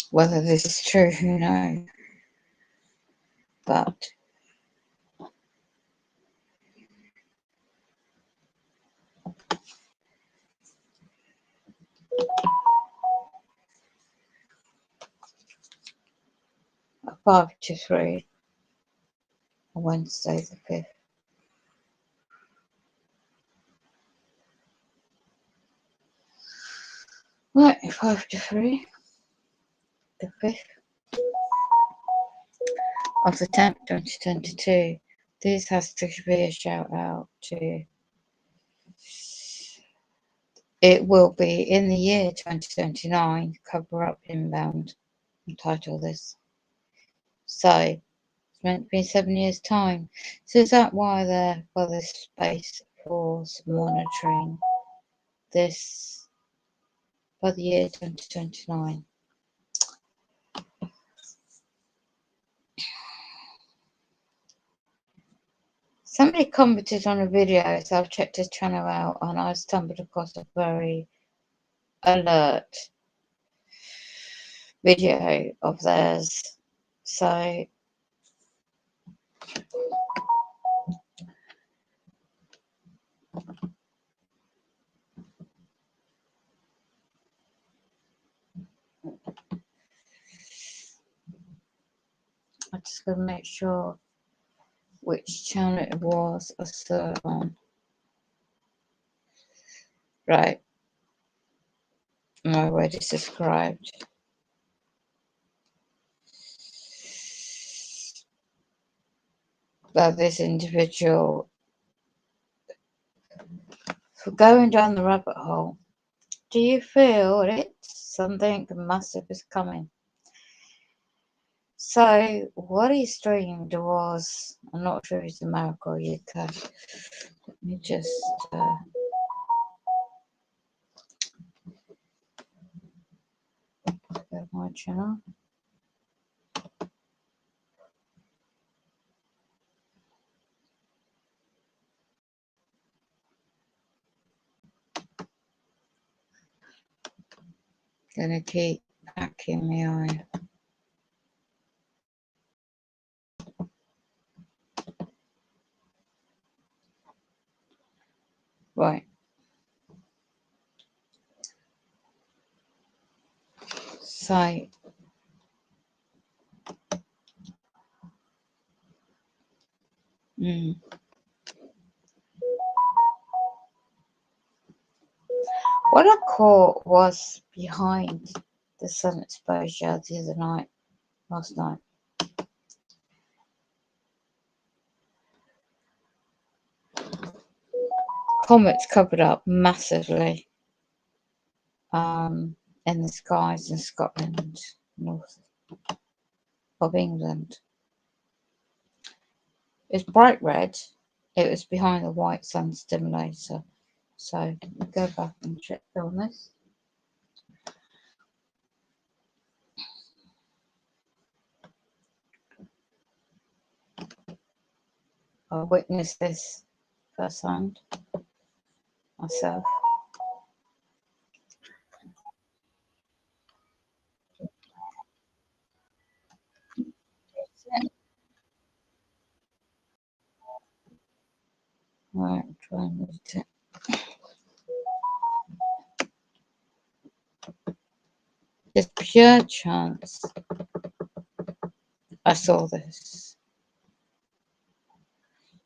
Whether this is true, who knows? But a 5 to 3 on Wednesday the 5th. Right, 5 to 3, the 5th of the 10th, 2022. This has to be a shout out to. It will be in the year 2029, cover up inbound. I'll title this. So, it's meant to be 7 years' time. So, is that why there's space for monitoring this by the year 2029? Somebody commented on a video, so I've checked his channel out, and I stumbled across a very alert video of theirs. So I just gotta make sure which channel it was I saw it on. Right. I'm already subscribed. But this individual, for going down the rabbit hole, do you feel it's something massive is coming? So what he streamed was, I'm not sure if it's America or UK. Let me just go to my channel. Gonna keep packing me eye. Right. So what I caught was behind the sun exposure the other night, last night. Comets covered up massively in the skies in Scotland, north of England. It's bright red. It was behind the white sun stimulator. So let me go back and check on this. I witnessed this firsthand myself. Right, try and read it. There's pure chance I saw this.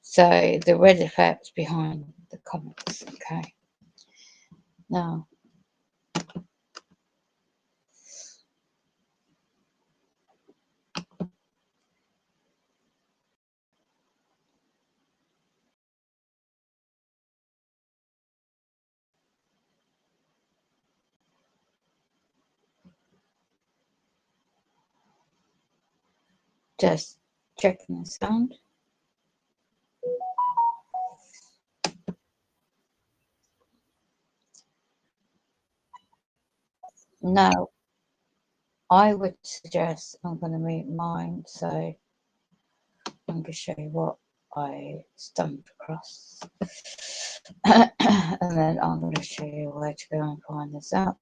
So the red effect behind the comets, okay. Now, Just checking the sound. Now, I would suggest, I'm going to mute mine, so I'm going to show you what I stumbled across. And then I'm going to show you where to go and find this out.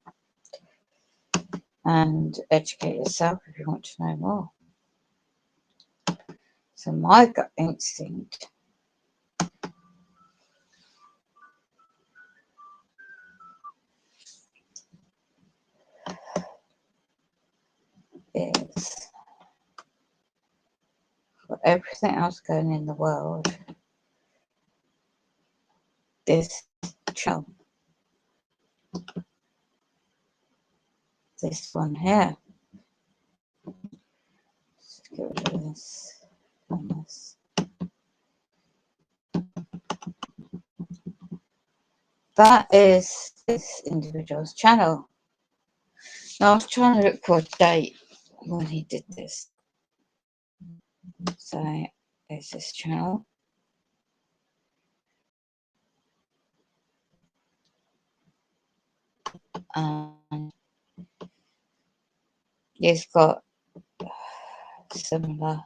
And educate yourself if you want to know more. So my gut instinct is, for everything else going in the world, this channel, this one here. Let's get rid of this and this. That is this individual's channel. Now I was trying to look for a date when he did this. So there's this channel. And he's got similar.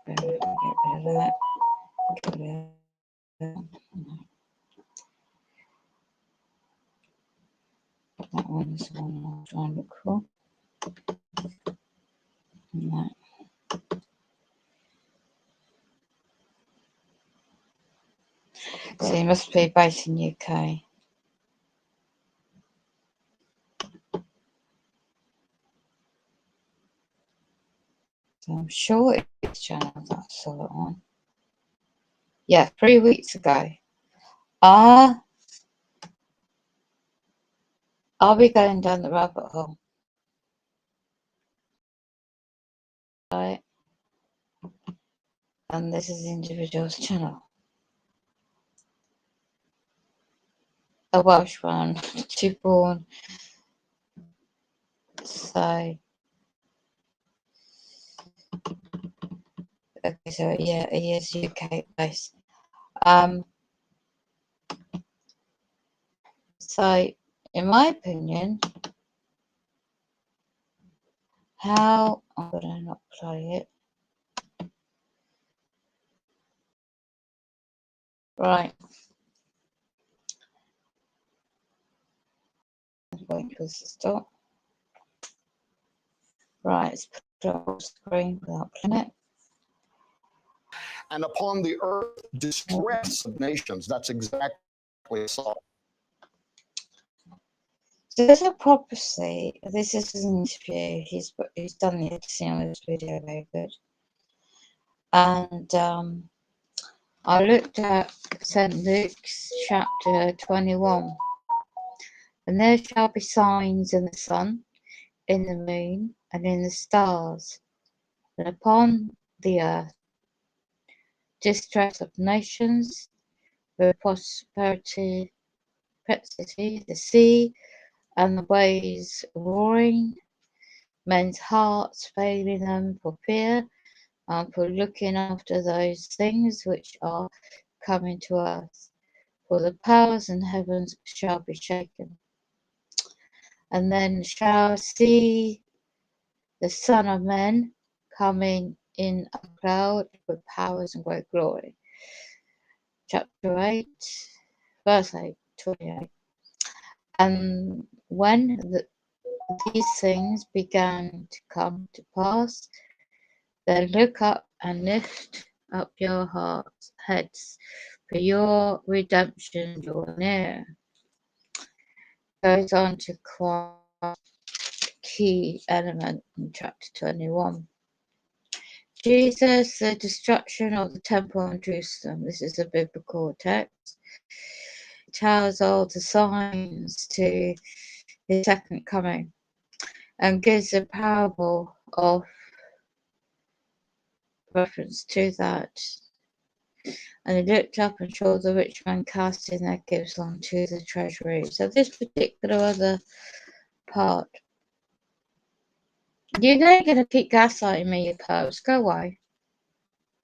Get rid of that. Get rid of that. That one is the one I'm trying to look for. And that. So he must be based in UK. So I'm sure it's channel that I saw it on. Yeah, 3 weeks ago. I'll be going down the rabbit hole. Right. And this is the individual's channel. A Welsh one, two born. So okay, so yeah, he is UK based. So in my opinion, how I'm gonna not play it. Right. Wait for this to stop. Right, let's put it on screen without playing it. And upon the earth, distress of nations. That's exactly so. So there's a prophecy. This is an interview. He's done the editing on this video very good. And I looked at St. Luke's chapter 21. And there shall be signs in the sun, in the moon, and in the stars, and upon the earth, distress of nations, with prosperity, the sea, and the waves roaring, men's hearts failing them for fear, and for looking after those things which are coming to earth. For the powers in heavens shall be shaken. And then shall see the Son of Man coming in a cloud with powers and great glory. Chapter 8, verse 8, 28. And when these things began to come to pass, then look up and lift up your heads, for your redemption draw near. Goes on to quite a key element in chapter 21. Jesus, the destruction of the temple in Jerusalem. This is a biblical text. It tells all the signs to his second coming and gives a parable of reference to that. And he looked up and saw the rich man casting their gifts onto the treasury. So this particular other part You know you're gonna keep gaslighting me, you pervs. Go away.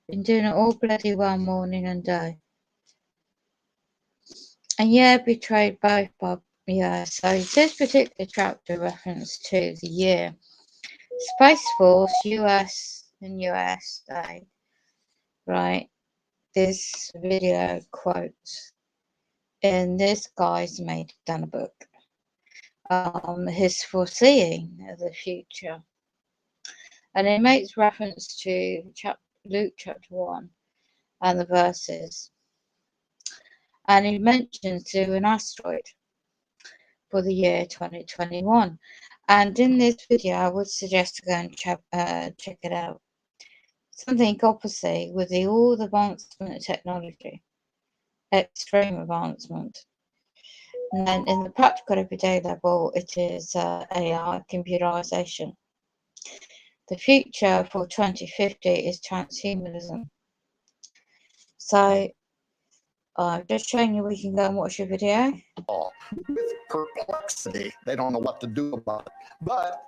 Been doing it all bloody well morning and day. And yeah, betrayed both Bob. Yeah, so this particular chapter reference to the year. Space Force, US and USA. Right? This video quotes. And this guy's done a book. His foreseeing of the future. And it makes reference to Luke chapter 1 and the verses. And he mentions to an asteroid for the year 2021. And in this video, I would suggest to go and check it out. Something opposite with all the advancement of technology, extreme advancement. And then in the practical everyday level, it is AI, computerization. The future for 2050 is transhumanism. So I've just shown you we can go and watch your video. With perplexity, they don't know what to do about it. But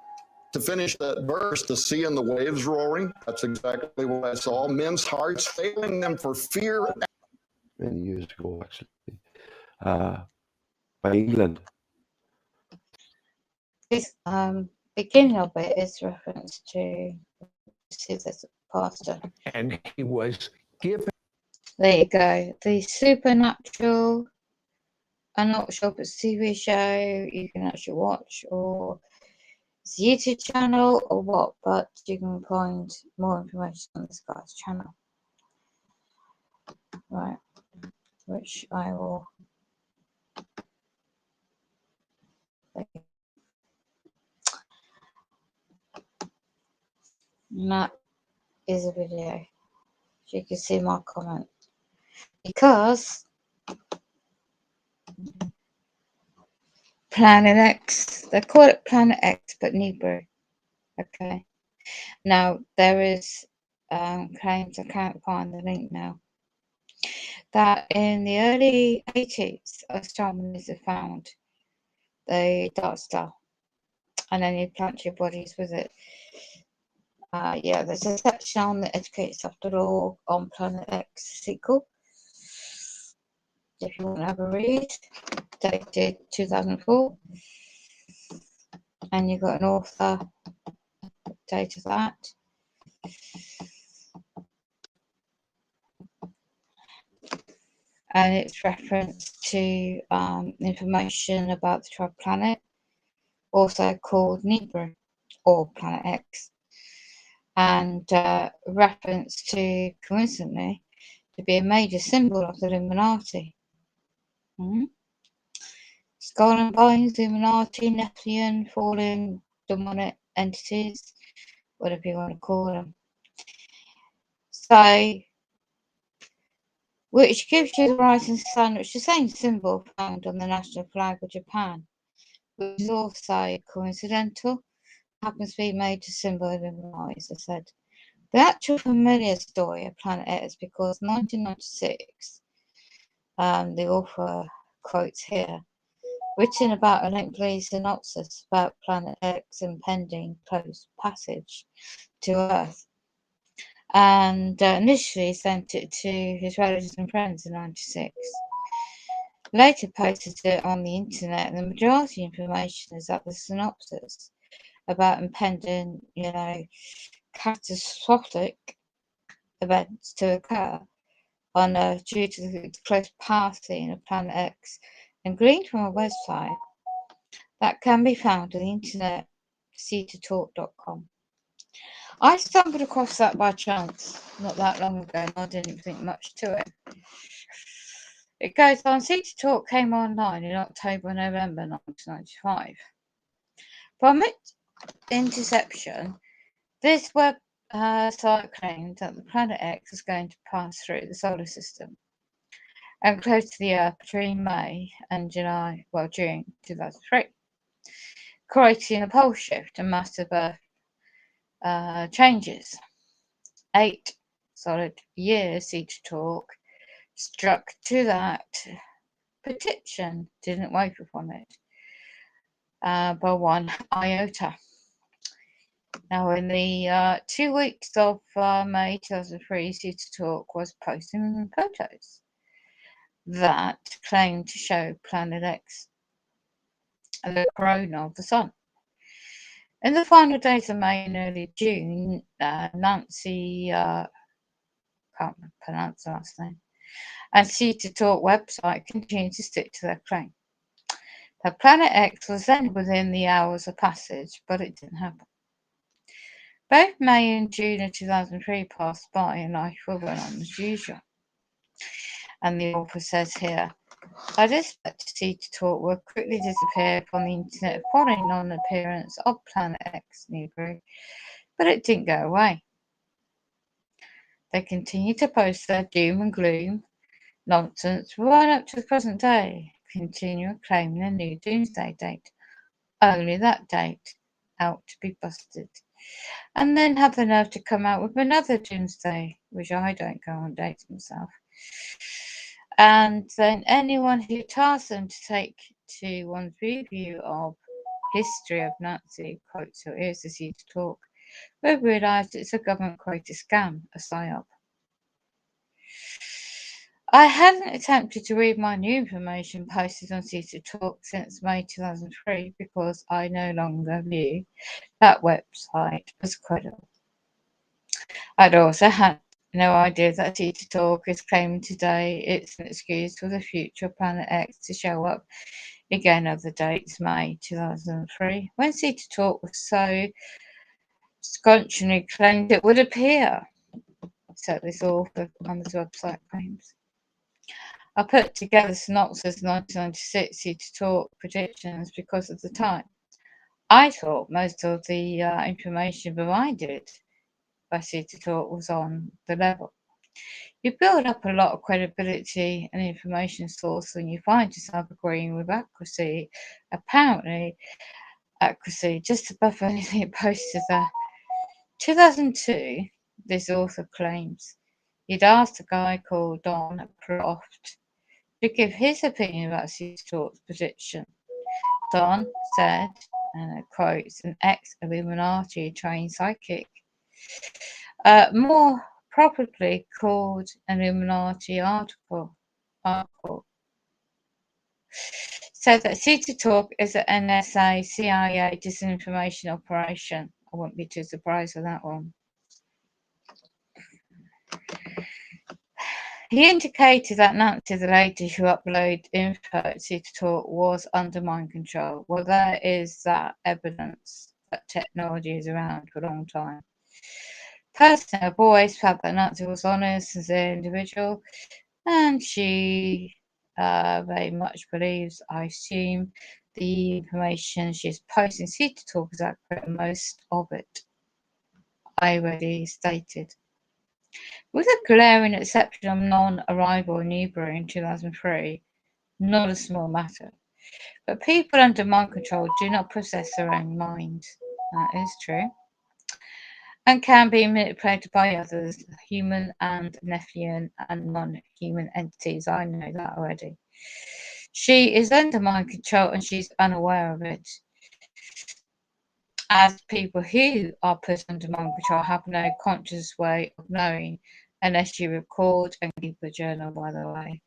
to finish that verse, the sea and the waves roaring, that's exactly what I saw. Men's hearts failing them for fear. Many years ago, actually, by England. This beginning of it is reference to see this pastor. And he was given. There you go. The supernatural. I'm not sure if it's a TV show you can actually watch or it's a YouTube channel or what, but you can find more information on this guy's channel. Right, which I will. And that is a video. So you can see my comment. Because Planet X, they call it Planet X, but Nebra. Okay. Now, there is claims, I can't find the link now, that in the early 80s, astronomers have found the dark star and then you plant your bodies with it. Yeah, there's a section on the educators.org on Planet X sequel. If you want to have a read, dated 2004. And you've got an author date of that. And it's reference to information about the tribe planet, also called Nebra or Planet X, and reference to, coincidentally, to be a major symbol of the Illuminati. Skull and Bones, Illuminati, Nephilim, fallen demonic entities, whatever you want to call them. So, which gives you the rising sun, which is the same symbol found on the national flag of Japan, which is also coincidental, happens to be a major symbol of Illuminati, as I said. The actual familiar story of Planet X, because 1996, the author quotes here, written about a lengthy synopsis about Planet X impending close passage to Earth, and initially sent it to his relatives and friends in 96. Later posted it on the internet, and the majority of information is at the synopsis about impending, catastrophic events to occur on Earth due to the close passing of Planet X, and gleaned from a website that can be found on the internet, foce.talk.com. I stumbled across that by chance not that long ago, and I didn't think much to it. It goes on, Seed Talk came online in October, November 1995. From its inception, this website claimed that the Planet X was going to pass through the solar system and close to the Earth between May and June 2003, creating a pole shift and massive Earth changes. 8 solid years Seed Talk struck to that prediction, didn't waver from it by one iota. Now, in the 2 weeks of May 2003, City Talk was posting photos that claimed to show Planet X, the corona of the sun. In the final days of May and early June, Nancy, can't pronounce the last name, and City Talk website continued to stick to their claim. The Planet X was then within the hours of passage, but it didn't happen. Both May and June of 2003 passed by and life went on as usual. And the author says here, I'd expect City Talk would quickly disappear from the internet following non-appearance of Planet X Newbury, but it didn't go away. They continued to post their doom and gloom nonsense right up to the present day, continuing claiming a new doomsday date. Only that date out to be busted. And then have the nerve to come out with another doomsday, which I don't go on dates myself. And then anyone who tasks them to take to one's review of history of Nazi quotes or here's the City Talk will realise it's a government created scam, a psyop. I haven't attempted to read my new information posted on City Talk since May 2003 because I no longer view that website as credible. I'd also had no idea that City Talk is claiming today it's an excuse for the future Planet X to show up again. Other dates, May 2003, when City Talk was so sconchingly claimed it would appear. So this author on his website claims. I put together synopsis 1996 City Talk predictions because of the time. I thought most of the information provided by City Talk was on the level. You build up a lot of credibility and information source when you find yourself agreeing with apparently accuracy, just above anything posted there. 2002, this author claims he'd asked a guy called Don Croft to give his opinion about City Talk's prediction. Don said, and I quote, an ex-Illuminati trained psychic, more properly called an Illuminati article, said that City Talk is an NSA CIA disinformation operation. I wouldn't be too surprised with that one. He indicated that Nancy, the lady who uploaded info at City Talk, was under mind control. Well, there is that evidence that technology is around for a long time. Personally, I've always felt that Nancy was honest, sincere individual, and she very much believes, I assume, the information she's posting City Talk is accurate, most of it, I already stated. With a glaring exception of non-arrival in Newbury in 2003, not a small matter. But people under mind control do not possess their own mind. That is true. And can be manipulated by others, human and Nephian and non-human entities. I know that already. She is under mind control and she's unaware of it. As people who are put under mind control have no conscious way of knowing unless you record and keep a journal, by the way,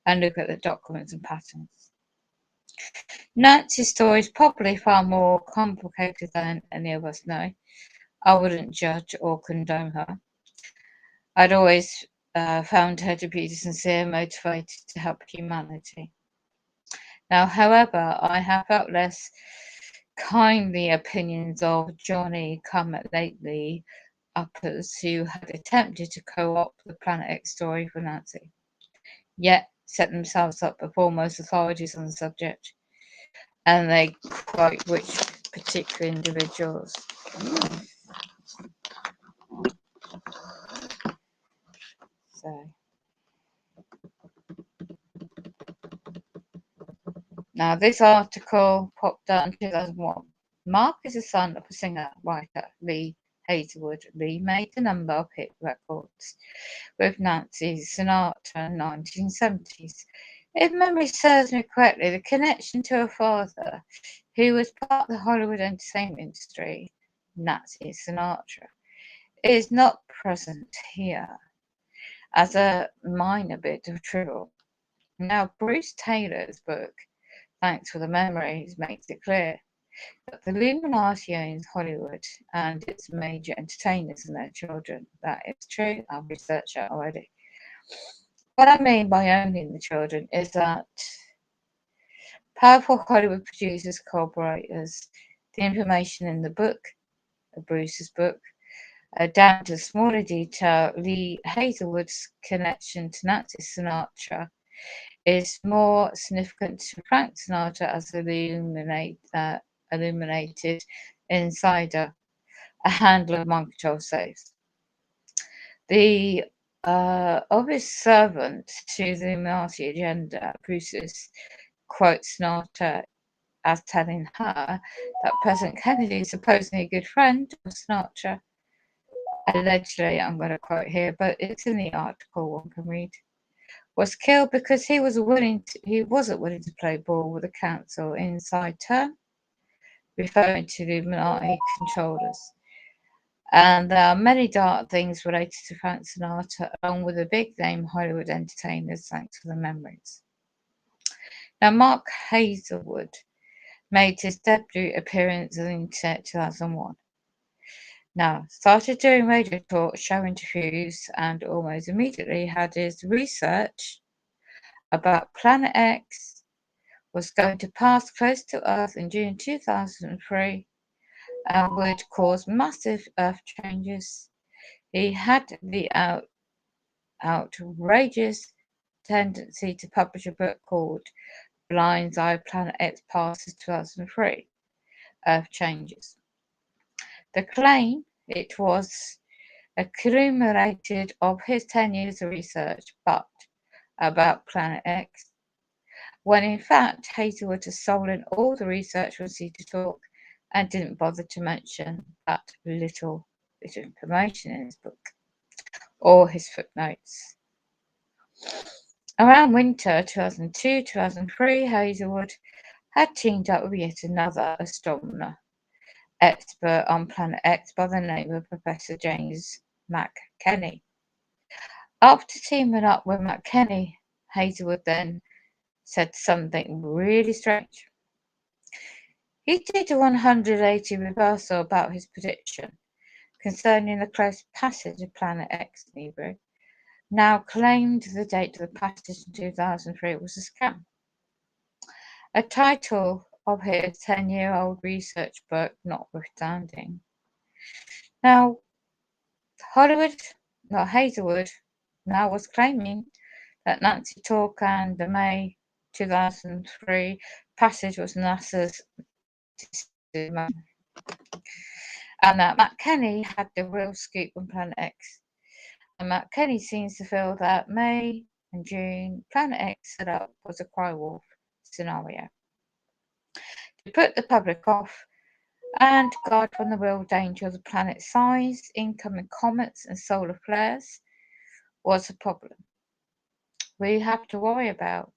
and look at the documents and patterns. Nancy's story is probably far more complicated than any of us know. I wouldn't judge or condone her. I'd always found her to be sincere, motivated to help humanity. Now, however, I have felt less kindly opinions of Johnny come lately uppers who had attempted to co-opt the Planet X story for Nancy, yet set themselves up before most authorities on the subject. And they quote which particular individuals. So now this article popped out in 2001. Mark is the son of a singer-writer, Lee Hazelwood. Lee made a number of hit records with Nancy Sinatra in the 1970s. If memory serves me correctly, the connection to her father, who was part of the Hollywood entertainment industry, Nancy Sinatra is not present here as a minor bit of trivial. Now, Bruce Taylor's book, Thanks for the Memories, makes it clear that the Illuminati owns Hollywood and its major entertainers and their children. That is true. I've researched that already. What I mean by owning the children is that powerful Hollywood producers, collaborators, the information in the book, Bruce's book, down to smaller detail, Lee Hazelwood's connection to Nancy Sinatra is more significant to Frank Sinatra as illuminated insider, a handler of mind control safes. The obvious servant to the Illuminati agenda, Bruce's quotes Sinatra as telling her that President Kennedy, supposedly a good friend of Sinatra, allegedly, I'm going to quote here, but it's in the article one can read, was killed because he wasn't willing to play ball with the council inside turn, referring to the Illuminati controllers. And there are many dark things related to Frank Sinatra, along with the big name Hollywood entertainers, thanks for the memories. Now, Mark Hazelwood made his debut appearance on the internet 2001. Now, started doing radio talk, show interviews, and almost immediately had his research about Planet X was going to pass close to Earth in June 2003 and would cause massive Earth changes. He had the outrageous tendency to publish a book called Blind's Eye Planet X Passes 2003 Earth Changes. The claim it was accumulated of his 10 years of research, but about Planet X, when in fact Hazelwood has stolen all the research from Cedar Talk and didn't bother to mention that little bit of information in his book or his footnotes. Around winter 2002-2003, Hazelwood had teamed up with yet another astronomer expert on Planet X by the name of Professor James McKenney. After teaming up with McKenney, Hazelwood then said something really strange. He did a 180 reversal about his prediction concerning the close passage of Planet X in Hebrew, now claimed the date of the passage in 2003 was a scam. A title of his 10-year-old research book notwithstanding. Now, Hazelwood now was claiming that Nancy Talk and the May 2003 passage was NASA's decision, and that McKenney had the real scoop on Planet X. And McKenney seems to feel that May and June Planet X setup was a cry wolf scenario to put the public off and guard from the real danger of the planet's size, incoming comets and solar flares was a problem we have to worry about.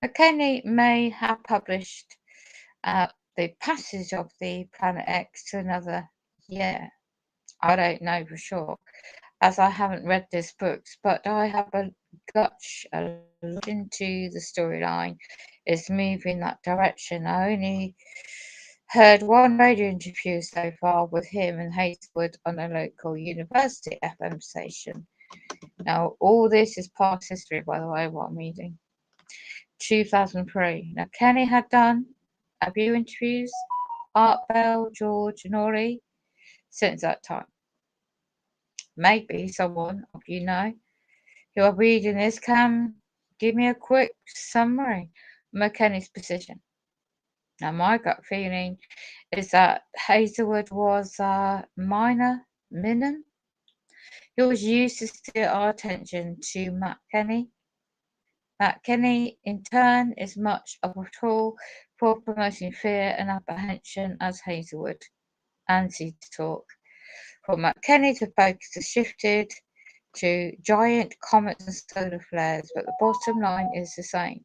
McKenney may have published the passage of the Planet X to another year. I don't know for sure, as I haven't read this book, but I have a look into the storyline is moving that direction. I only heard one radio interview so far with him and Hazelwood on a local university FM station. Now, all this is past history, by the way, what I'm reading. 2003. Now, Kenny had done a few interviews, Art Bell, George, and Ori, since that time. Maybe someone of you know who are reading this can give me a quick summary of McKenney's position. Now, my gut feeling is that Hazelwood was a minim. He was used to steer our attention to McKenney. McKenney, in turn, is much of a tool for promoting fear and apprehension as Hazelwood and Cedar Talk. For McKenney, the focus has shifted to giant comets and solar flares, but the bottom line is the same.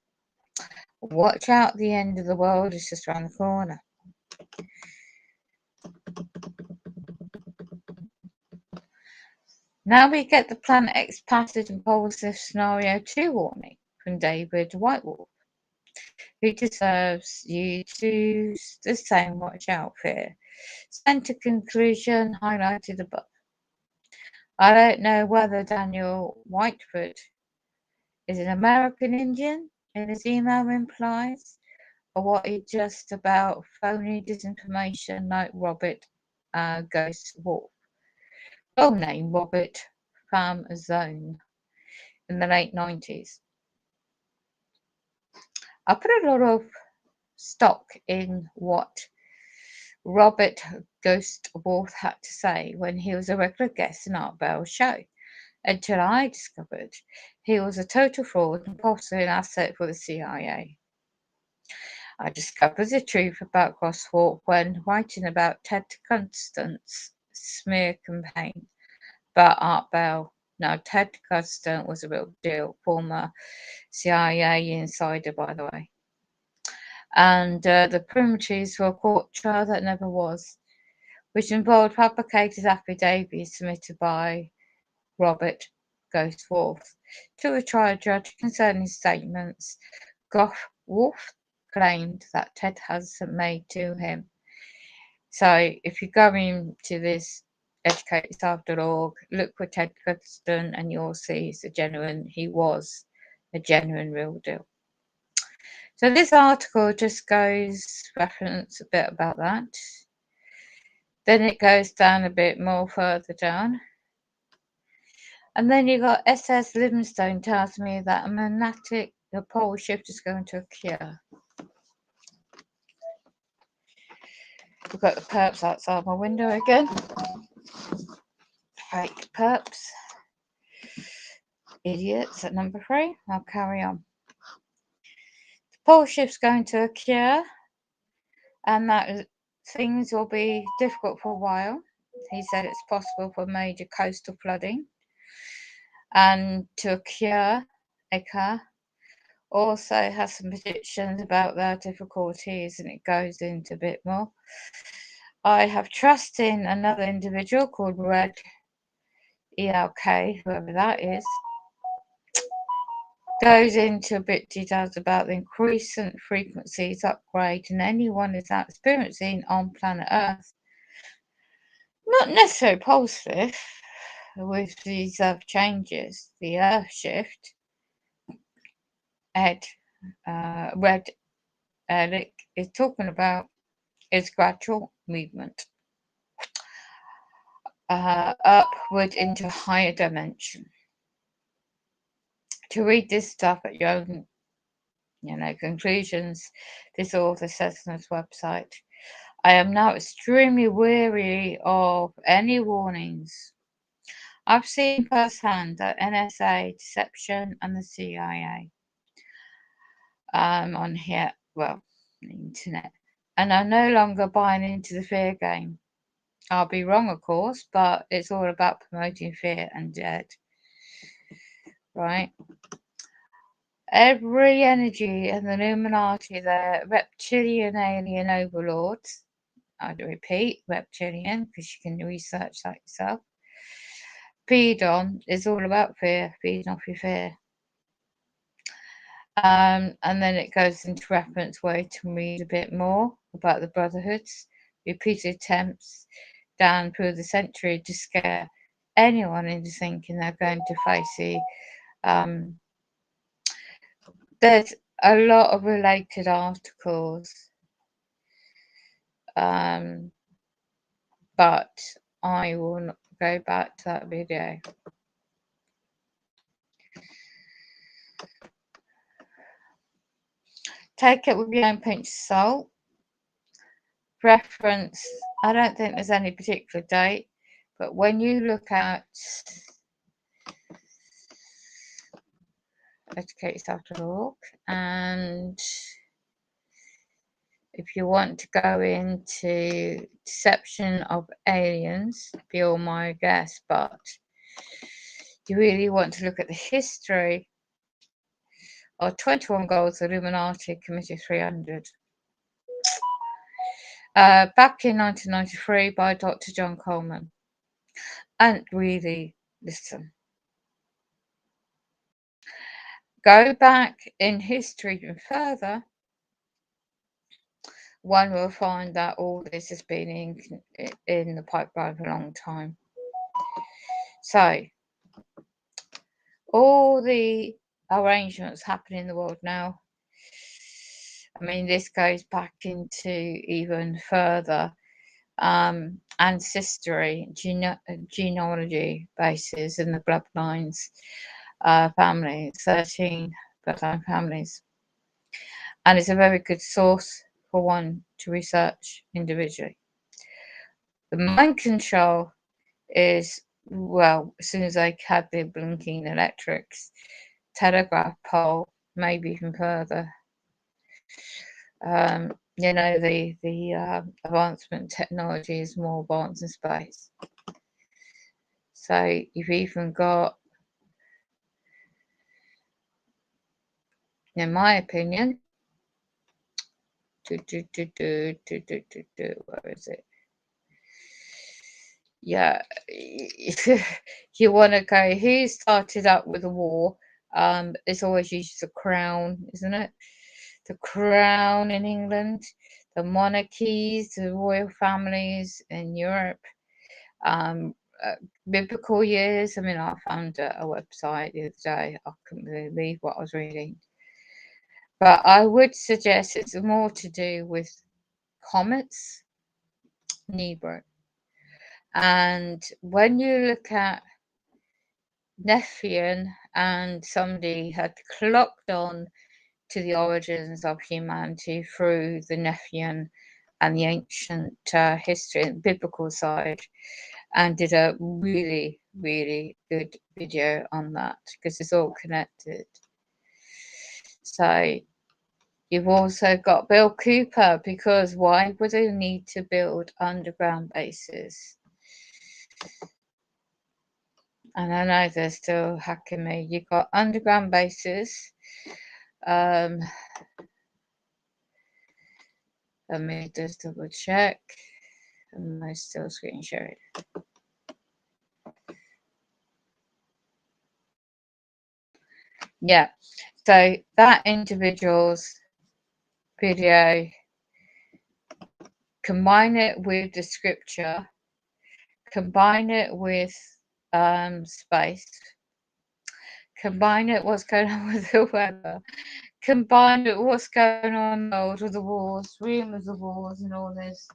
Watch out, the end of the world is just around the corner. Now we get the Planet X passage and Impulsive Scenario 2 warning from David Whitewolf, who deserves you to the same watch out fear. Center conclusion highlighted above. I don't know whether Daniel Whitefoot is an American Indian, and his email implies, or what he just about phony disinformation like Robert Ghost Wolf. Well named Robert Farm Zone in the late 90s. I put a lot of stock in what Robert Ghost Wolf had to say when he was a regular guest in Art Bell's show, until I discovered he was a total fraud and possibly an asset for the CIA. I discovered the truth about Goswalk when writing about Ted Constant's smear campaign about Art Bell. Now, Ted Constant was a real deal, former CIA insider, by the way. And the primitives for a court trial that never was, which involved fabricated affidavits submitted by Robert Ghost Wolf to a trial judge concerning statements Goff Wolf claimed that Ted Hudson made to him. So if you go into this educateyourself.org, look for Ted Hudson and you'll see he was a genuine real deal. So this article just goes reference a bit about that. Then it goes down a bit more further down. And then you got SS Livingstone tells me that a pole shift is going to occur. We've got the perps outside my window again. Fake perps. Idiots at number 3. I'll carry on. The pole shift's going to occur, and that things will be difficult for a while. He said it's possible for major coastal flooding and to occur. Also has some predictions about their difficulties, and it goes into a bit more. I have trust in another individual called Red ELK, whoever that is. Goes into a bit details about the increasing frequencies upgrade and anyone is now experiencing on planet Earth. Not necessarily positive with these Earth changes. The Earth shift, Red Eric is talking about is gradual movement upward into a higher dimension. To read this stuff at your own, conclusions, this author says on his website, I am now extremely weary of any warnings. I've seen firsthand that NSA, deception, and the CIA on here, the internet, and I'm no longer buying into the fear game. I'll be wrong, of course, but it's all about promoting fear and dread, right? Every energy and the Illuminati, the reptilian alien overlords, I repeat, reptilian, because you can research that yourself, feed on is all about fear, feeding off your fear. And then it goes into reference where you can read a bit more about the brotherhoods, repeated attempts down through the century to scare anyone into thinking they're going to face the there's a lot of related articles, but I will not go back to that video. Take it with your own pinch of salt. Reference, I don't think there's any particular date, but when you look at educateyourself.org, and if you want to go into deception of aliens, be all my guest, but you really want to look at the history of 21 Goals Illuminati Committee 300. Back in 1993 by Dr. John Coleman. And really listen. Go back in history even further, one will find that all this has been in the pipeline for a long time. So, all the arrangements happening in the world now, I mean, this goes back into even further ancestry, genealogy bases in the bloodlines, families, 13 bloodline families. And it's a very good source for one to research individually. The mind control is, well, as soon as I had the blinking electrics, telegraph pole, maybe even further. You know, the advancement technology is more advanced in space. So you've even got, in my opinion, where is it? Yeah, you want to go, who started up with a war? It's always used the crown, isn't it? The crown in England, the monarchies, the royal families in Europe, biblical years. I mean, I found a website the other day. I couldn't believe what I was reading. But I would suggest it's more to do with comets, Nebra. And when you look at Nephian, and somebody had clocked on to the origins of humanity through the Nephian and the ancient history and biblical side, and did a really, really good video on that because it's all connected. So you've also got Bill Cooper, because why would they need to build underground bases? And I know they're still hacking me. You've got underground bases. Let me just double check. Am I still screen sharing? Yeah. So that individual's video, combine it with the scripture, combine it with space, combine it what's going on with the weather, combine it what's going on in the world with the wars, rumours of wars and all this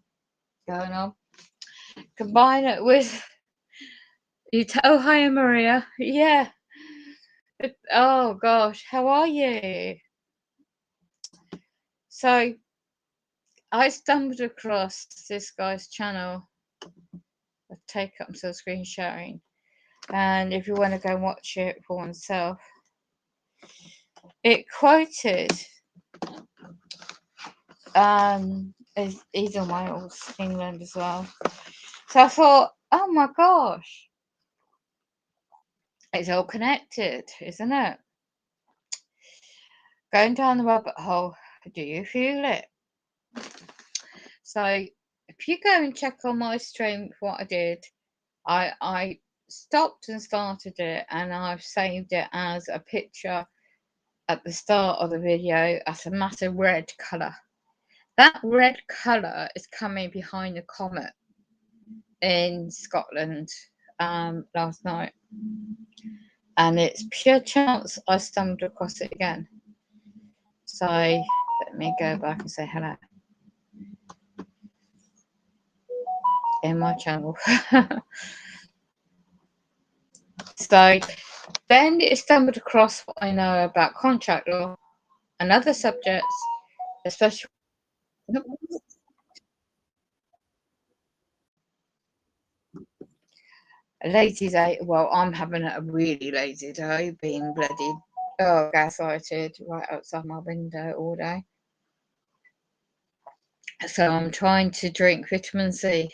going on. Combine it with oh, hi Maria. Yeah. Oh gosh, how are you? So I stumbled across this guy's channel. I'll take up some screen sharing, and if you want to go and watch it for oneself, it quoted he's in Wales, England as well. So I thought, oh my gosh, it's all connected, isn't it? Going down the rabbit hole, do you feel it? So if you go and check on my stream what I did, I stopped and started it, and I've saved it as a picture at the start of the video as a massive red colour. That red colour is coming behind the comet in Scotland last night, and it's pure chance I stumbled across it again. So let me go back and say hello in my channel. So then it stumbled across what I know about contract law and other subjects, especially a lazy day. Well, I'm having a really lazy day, being bloody gaslighted right outside my window all day. So I'm trying to drink vitamin C.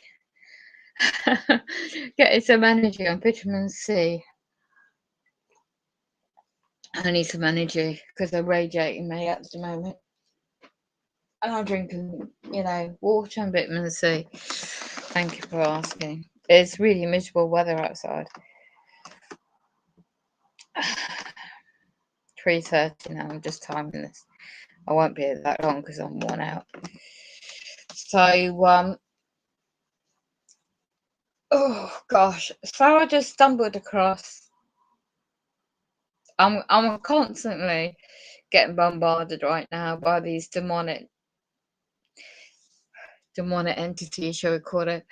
Getting some energy on vitamin C. I need some energy because they're radiating me at the moment. And I'm drinking, water and vitamin C. Thank you for asking. It's really miserable weather outside. 3:30 now. I'm just timing this. I won't be here that long because I'm worn out. So, oh gosh. So I just stumbled across. I'm constantly getting bombarded right now by these demonic entities, shall we call it,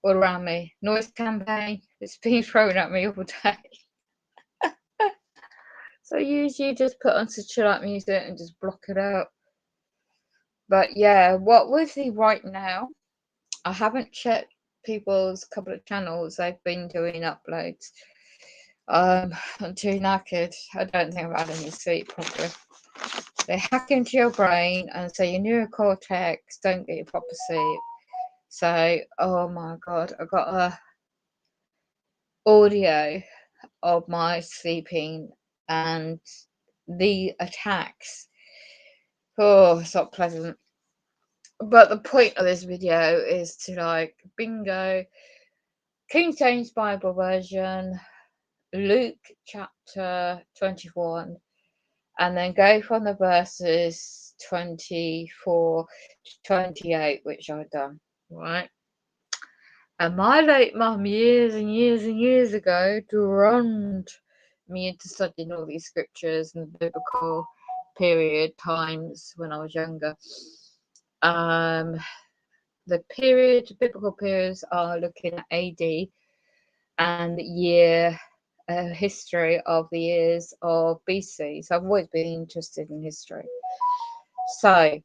all around me. Noise campaign. It's been thrown at me all day. So usually just put on some chill out music and just block it out. But yeah, what with the right now, I haven't checked people's couple of channels they've been doing uploads. I'm too knackered. I don't think I've had any sleep properly. They hack into your brain and say your neurocortex don't get your proper sleep. So, oh my god, I got a audio of my sleeping and the attacks. Oh, it's not pleasant. But the point of this video is to like bingo King James Bible version, Luke chapter 21, and then go from the verses 24 to 28, which I've done, right? And my late mum, years and years and years ago, drummed me into studying all these scriptures and the biblical period times when I was younger. The biblical periods are looking at AD and year history of the years of BC. So I've always been interested in history. So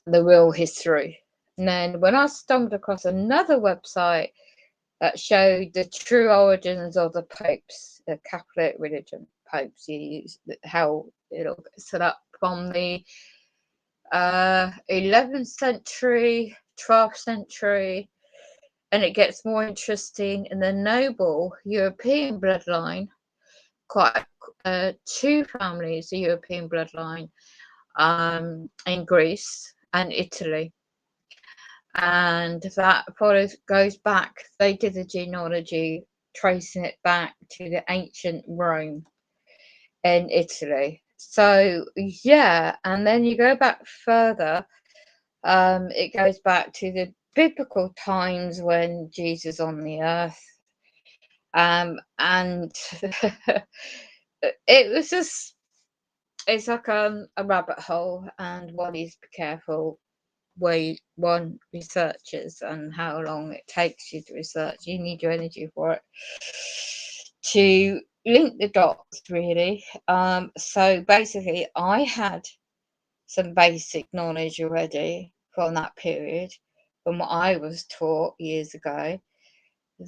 the real history. And then when I stumbled across another website that showed the true origins of the popes, the Catholic religion, popes, how it'll set up from the 11th century, 12th century, and it gets more interesting in the noble European bloodline. Quite two families, the European bloodline, in Greece and Italy, and that goes back. They did the genealogy, tracing it back to the ancient Rome in Italy. So yeah, and then you go back further. It goes back to the biblical times when Jesus on the earth, and it was just, it's like a rabbit hole, and one needs to be careful where one researches and how long it takes you to research. You need your energy for it to link the dots, really. So basically I had some basic knowledge already from that period, from what I was taught years ago.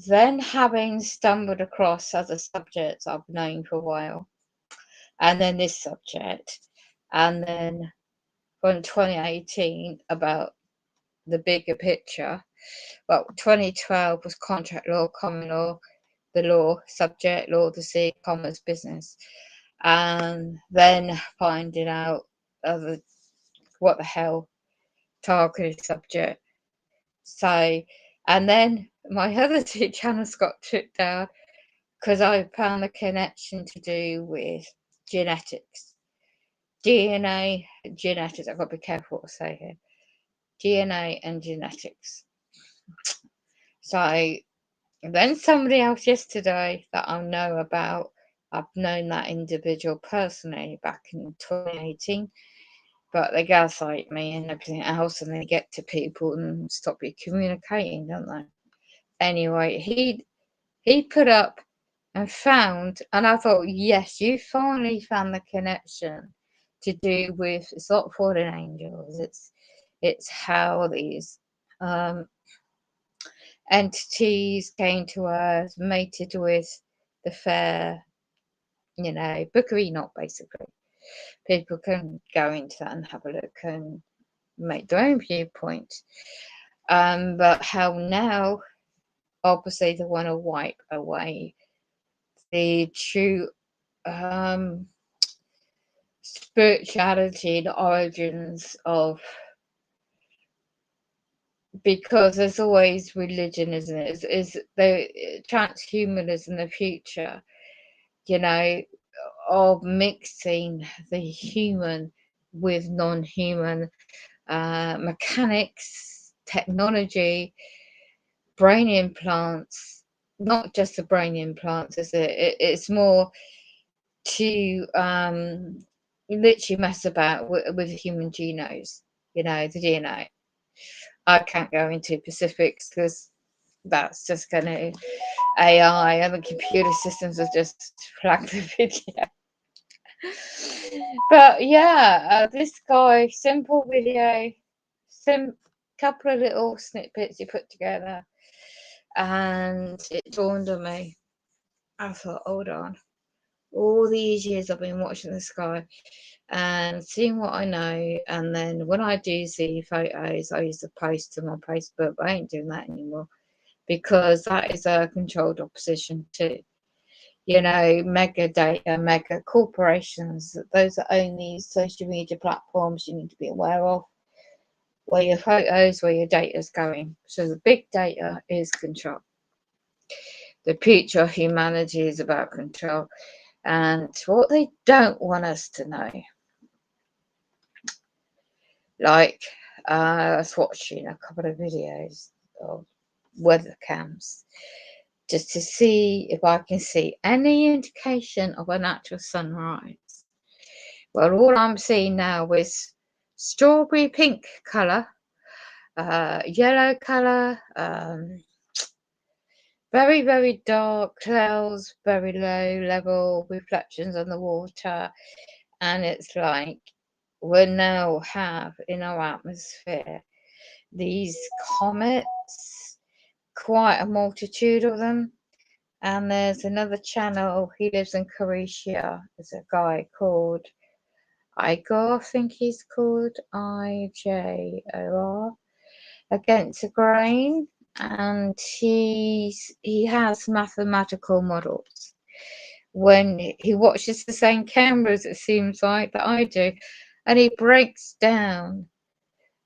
Then having stumbled across other subjects I've known for a while, and then this subject, and then from 2018 about the bigger picture. Well, 2012 was contract law, common law, the law, subject law, the sea, commerce, business, and then finding out what the hell targeted subject. So, and then my other two channels got took down because I found a connection to do with genetics, DNA, genetics. I've got to be careful what I say here. DNA and genetics. So then somebody else yesterday that I know about, I've known that individual personally back in 2018, but they gaslight me and everything else, and they get to people and stop you communicating, don't they? Anyway, he put up and found, and I thought, yes, you finally found the connection to do with, it's not fallen angels, it's how these entities came to Earth, mated with the fair, Book of Enoch, basically. People can go into that and have a look and make their own viewpoint. But how now, obviously, they want to wipe away the true spirituality, the origins of, because there's always religion, isn't it? Is the transhumanism, the future, of mixing the human with non-human mechanics, technology, brain implants. Not just the brain implants, is it? It's more to literally mess about with human genomes, the DNA. I can't go into specifics because that's just going to AI and the computer systems have just flagged the video. But yeah, this guy, simple video, couple of little snippets he put together, and it dawned on me. I thought, hold on, all these years I've been watching this guy and seeing what I know, and then when I do see photos, I used to post them on Facebook, but I ain't doing that anymore because that is a controlled opposition too. Mega data, mega corporations, those are only social media platforms you need to be aware of, where your photos, where your data is going. So the big data is control. The future of humanity is about control. And what they don't want us to know, like I was watching a couple of videos of weather cams, just to see if I can see any indication of an actual sunrise. Well, all I'm seeing now is strawberry pink colour, yellow colour, very, very dark clouds, very low level reflections on the water. And it's like we now have in our atmosphere these comets, quite a multitude of them. And there's another channel, he lives in Croatia. There's a guy called Igor, I think he's called IJOR, Against the Grain. And he has mathematical models. When he watches the same cameras, it seems like, that I do, and he breaks down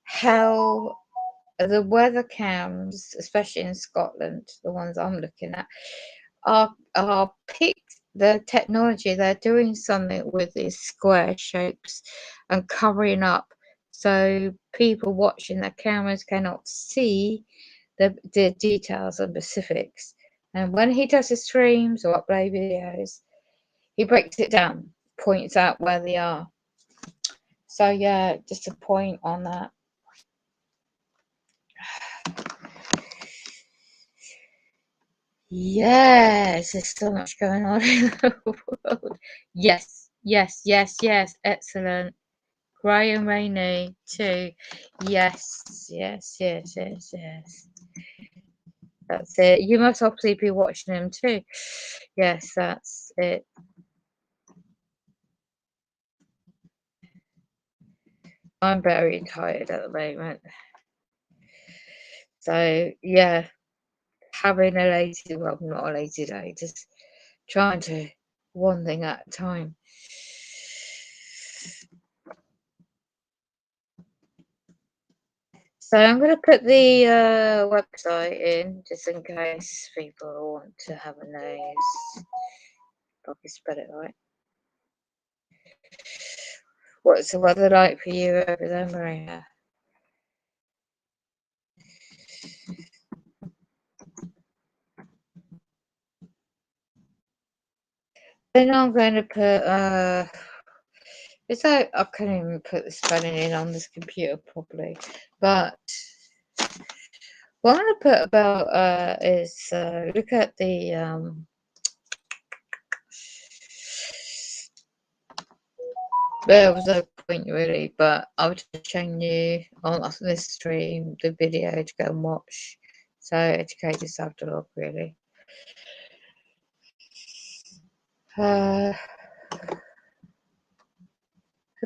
how the weather cams, especially in Scotland, the ones I'm looking at, are picked the technology. They're doing something with these square shapes and covering up, so people watching the cameras cannot see the details and specifics. And when he does his streams or upload videos, he breaks it down, points out where they are. So yeah, just a point on that. Yes, there's so much going on in the world. Yes, yes, yes, yes. Excellent. Graham Rainey too. Yes, yes, yes, yes, yes. That's it. You must obviously be watching him too. Yes, that's it. I'm very tired at the moment. So yeah, having a lazy, well, not a lazy day, just trying to one thing at a time. So I'm going to put the website in just in case people want to have a nose. If I can spell it right. What's the weather like for you over there, Maria? Then I'm going to put it's like I can't even put the spelling in on this computer properly, but what I'm going to put about is look at the there was no point really, but I was just showing you on this stream the video to go and watch. So educate yourself to look really. Hope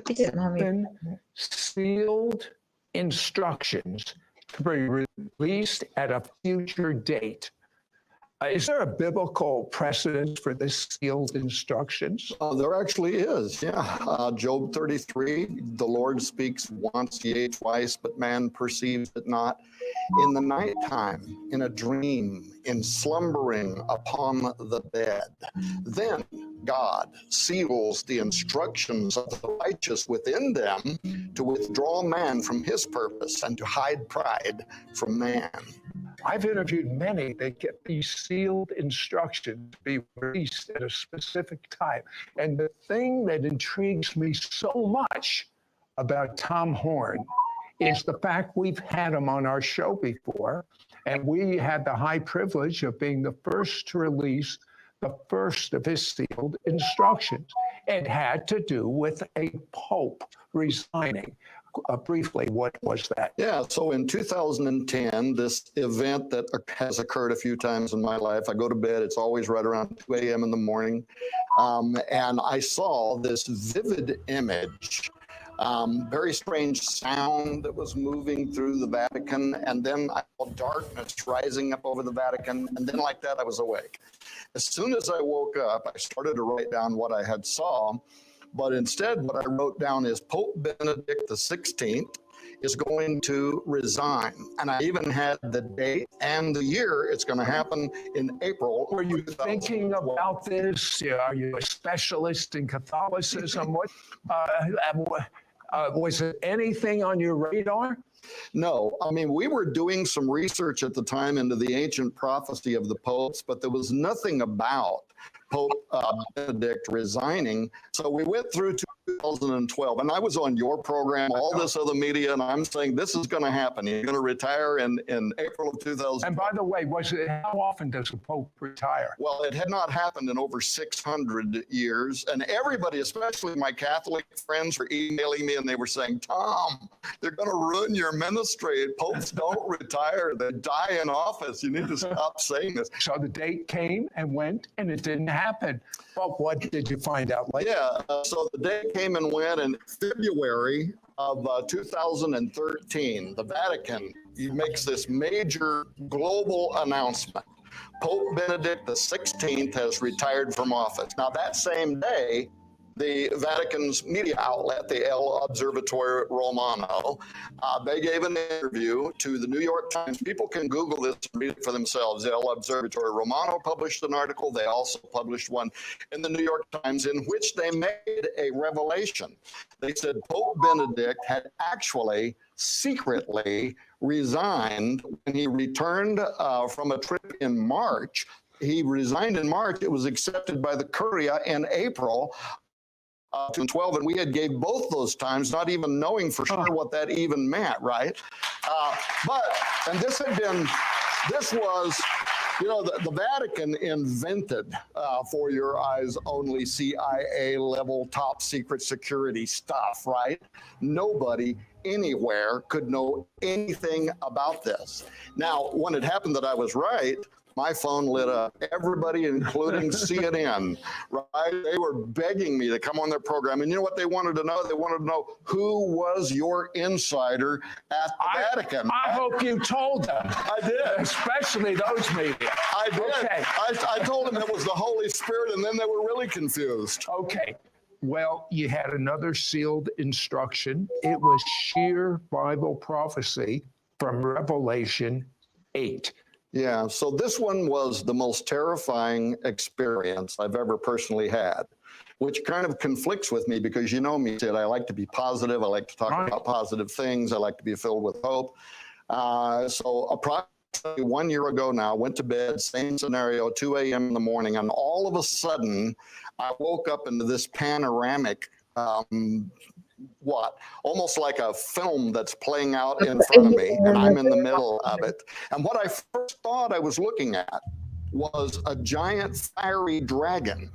you didn't mind me. Sealed instructions to be released at a future date. Is there a biblical precedent for this sealed instructions? There actually is, yeah. Job 33, the Lord speaks once, yea, twice, but man perceives it not. In the nighttime, in a dream, in slumbering upon the bed. Then God seals the instructions of the righteous within them to withdraw man from his purpose and to hide pride from man. I've interviewed many that get these sealed instructions to be released at a specific time. And the thing that intrigues me so much about Tom Horn is the fact we've had him on our show before, and we had the high privilege of being the first to release the first of his sealed instructions. It had to do with a pope resigning. Briefly, what was that? Yeah, so in 2010, this event that has occurred a few times in my life, I go to bed, it's always right around 2 a.m. in the morning, and I saw this vivid image, very strange sound that was moving through the Vatican, and then I saw darkness rising up over the Vatican, and then like that, I was awake. As soon as I woke up, I started to write down what I had saw. But instead, what I wrote down is Pope Benedict XVI is going to resign. And I even had the date and the year it's going to happen in April. Were you thinking about this? Are you a specialist in Catholicism? Was it anything on your radar? No, I mean, we were doing some research at the time into the ancient prophecy of the popes, but there was nothing about Pope Benedict resigning. So we went through 2012, and I was on your program, all this other media, and I'm saying this is going to happen. He's going to retire in April of 2000. And by the way, how often does a pope retire? Well, it had not happened in over 600 years, and everybody, especially my Catholic friends, were emailing me, and they were saying, Tom, they're going to ruin your ministry. Popes don't retire. They die in office. You need to stop saying this. So the date came and went, and it didn't happen. Well, what did you find out later? Yeah, so the date came and went in February of 2013. The Vatican makes this major global announcement. Pope Benedict XVI has retired from office. Now, that same day, the Vatican's media outlet, the El Observatore Romano, they gave an interview to the New York Times. People can Google this and read it for themselves. The El Observatore Romano published an article. They also published one in the New York Times in which they made a revelation. They said Pope Benedict had actually secretly resigned when he returned from a trip in March. He resigned in March. It was accepted by the Curia in April 2012, and we had gave both those times, not even knowing for sure what that even meant, right? And this was, the Vatican invented, for your eyes only, CIA level top secret security stuff, right? Nobody anywhere could know anything about this. Now, when it happened that I was right, my phone lit up. Everybody, including CNN, right? They were begging me to come on their program. And you know what they wanted to know? They wanted to know who was your insider at the Vatican. I hope you told them. I did. Especially those media. I did. Okay. I told them it was the Holy Spirit, and then they were really confused. Okay. Well, you had another sealed instruction. It was sheer Bible prophecy from Revelation 8. Yeah, so this one was the most terrifying experience I've ever personally had, which kind of conflicts with me because you know me, Sid, I like to be positive. I like to talk about positive things. I like to be filled with hope. So approximately 1 year ago now, went to bed, same scenario, 2 a.m. in the morning, and all of a sudden, I woke up into this panoramic almost like a film that's playing out in front of me, and I'm in the middle of it. And what I first thought I was looking at was a giant fiery dragon,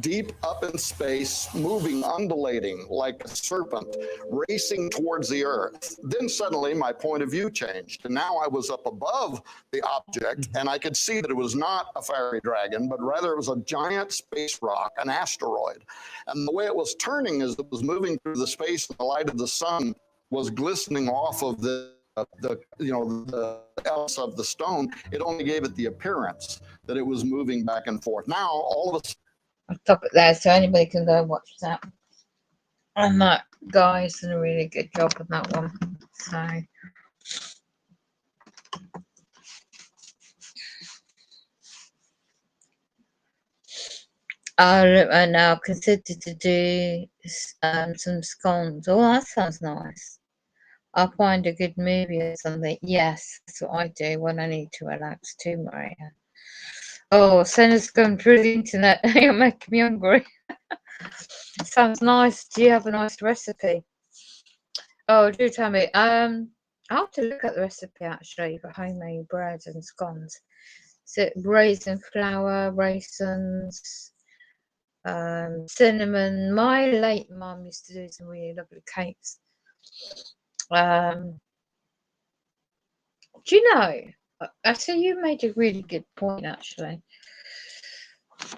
deep up in space, moving, undulating like a serpent, racing towards the earth. Then suddenly my point of view changed, and now I was up above the object, and I could see that it was not a fiery dragon, but rather it was a giant space rock, an asteroid. And the way it was turning as it was moving through the space, the light of the sun was glistening off of this the else of the stone. It only gave it the appearance that it was moving back and forth. Now all of a sudden, I'll stop it there so anybody can go and watch that. And that guy's done a really good job on that one. So I now consider to do some scones. Oh, that sounds nice. I'll find a good movie or something. Yes, that's what I do when I need to relax too, Maria. Oh, Senna's gone through the internet. You're making me hungry. Sounds nice. Do you have a nice recipe? Oh, do tell me. I'll have to look at the recipe actually for homemade bread and scones. So raisin flour, raisins, cinnamon. My late mum used to do some really lovely cakes. Do you know? Actually, you made a really good point. Actually,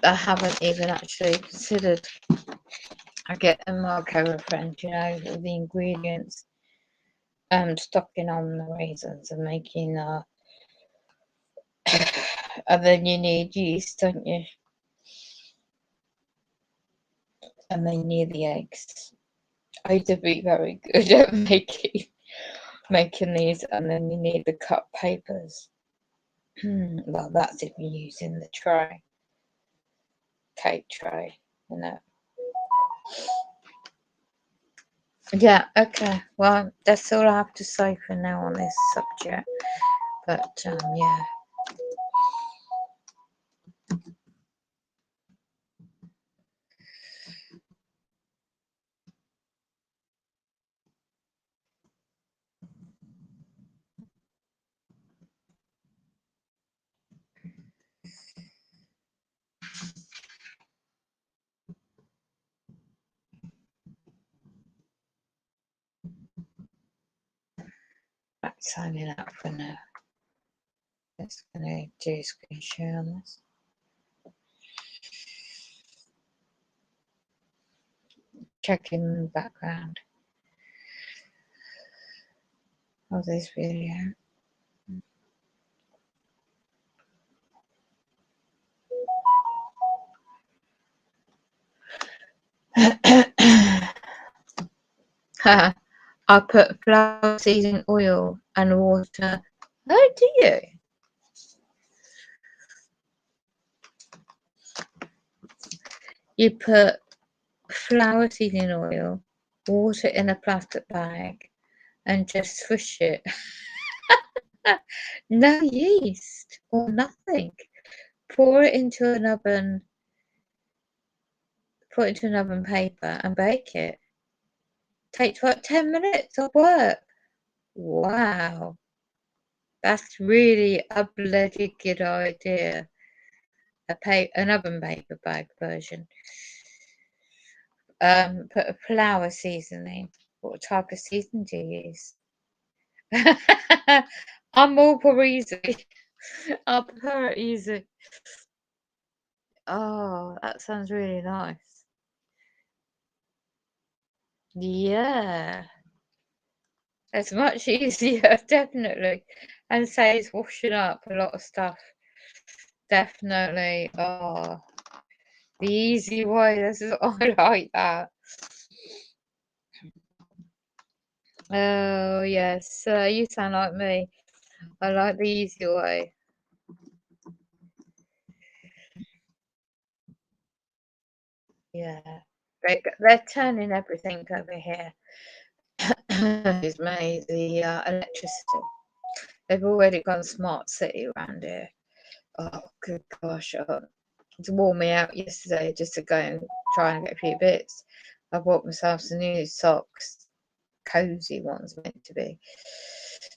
I haven't even actually considered. I get a Marco friend, you know, the ingredients, stocking on the raisins and making and then you need yeast, don't you? And then you need the eggs. I used to be very good at making these, and then you need the cut papers. Well, that's if you're using the tray, cake tray, you know. Yeah, okay. Well, that's all I have to say for now on this subject. But yeah. That's signing up for now. Just gonna do screen share on this. Checking the background of this video. I put flour, seasoning oil and water. Oh, do you? You put flour, seasoning oil, water in a plastic bag and just swish it. No yeast or nothing. Pour it into an oven. Put it into an oven paper and bake it. Takes about 10 minutes of work. Wow. That's really a bloody good idea. An oven paper bag version. Put a flour seasoning. What type of seasoning do you use? I'm all for easy. I prefer it easy. Oh, that sounds really nice. Yeah. It's much easier, definitely. And saves washing up a lot of stuff. Definitely. Oh, the easy way. I like that. Oh, yes. You sound like me. I like the easy way. Yeah. They're turning everything over here. It's made the electricity. They've already gone smart city around here. Oh, good gosh. It wore me out yesterday just to go and try and get a few bits. I bought myself some new socks, cozy ones meant to be.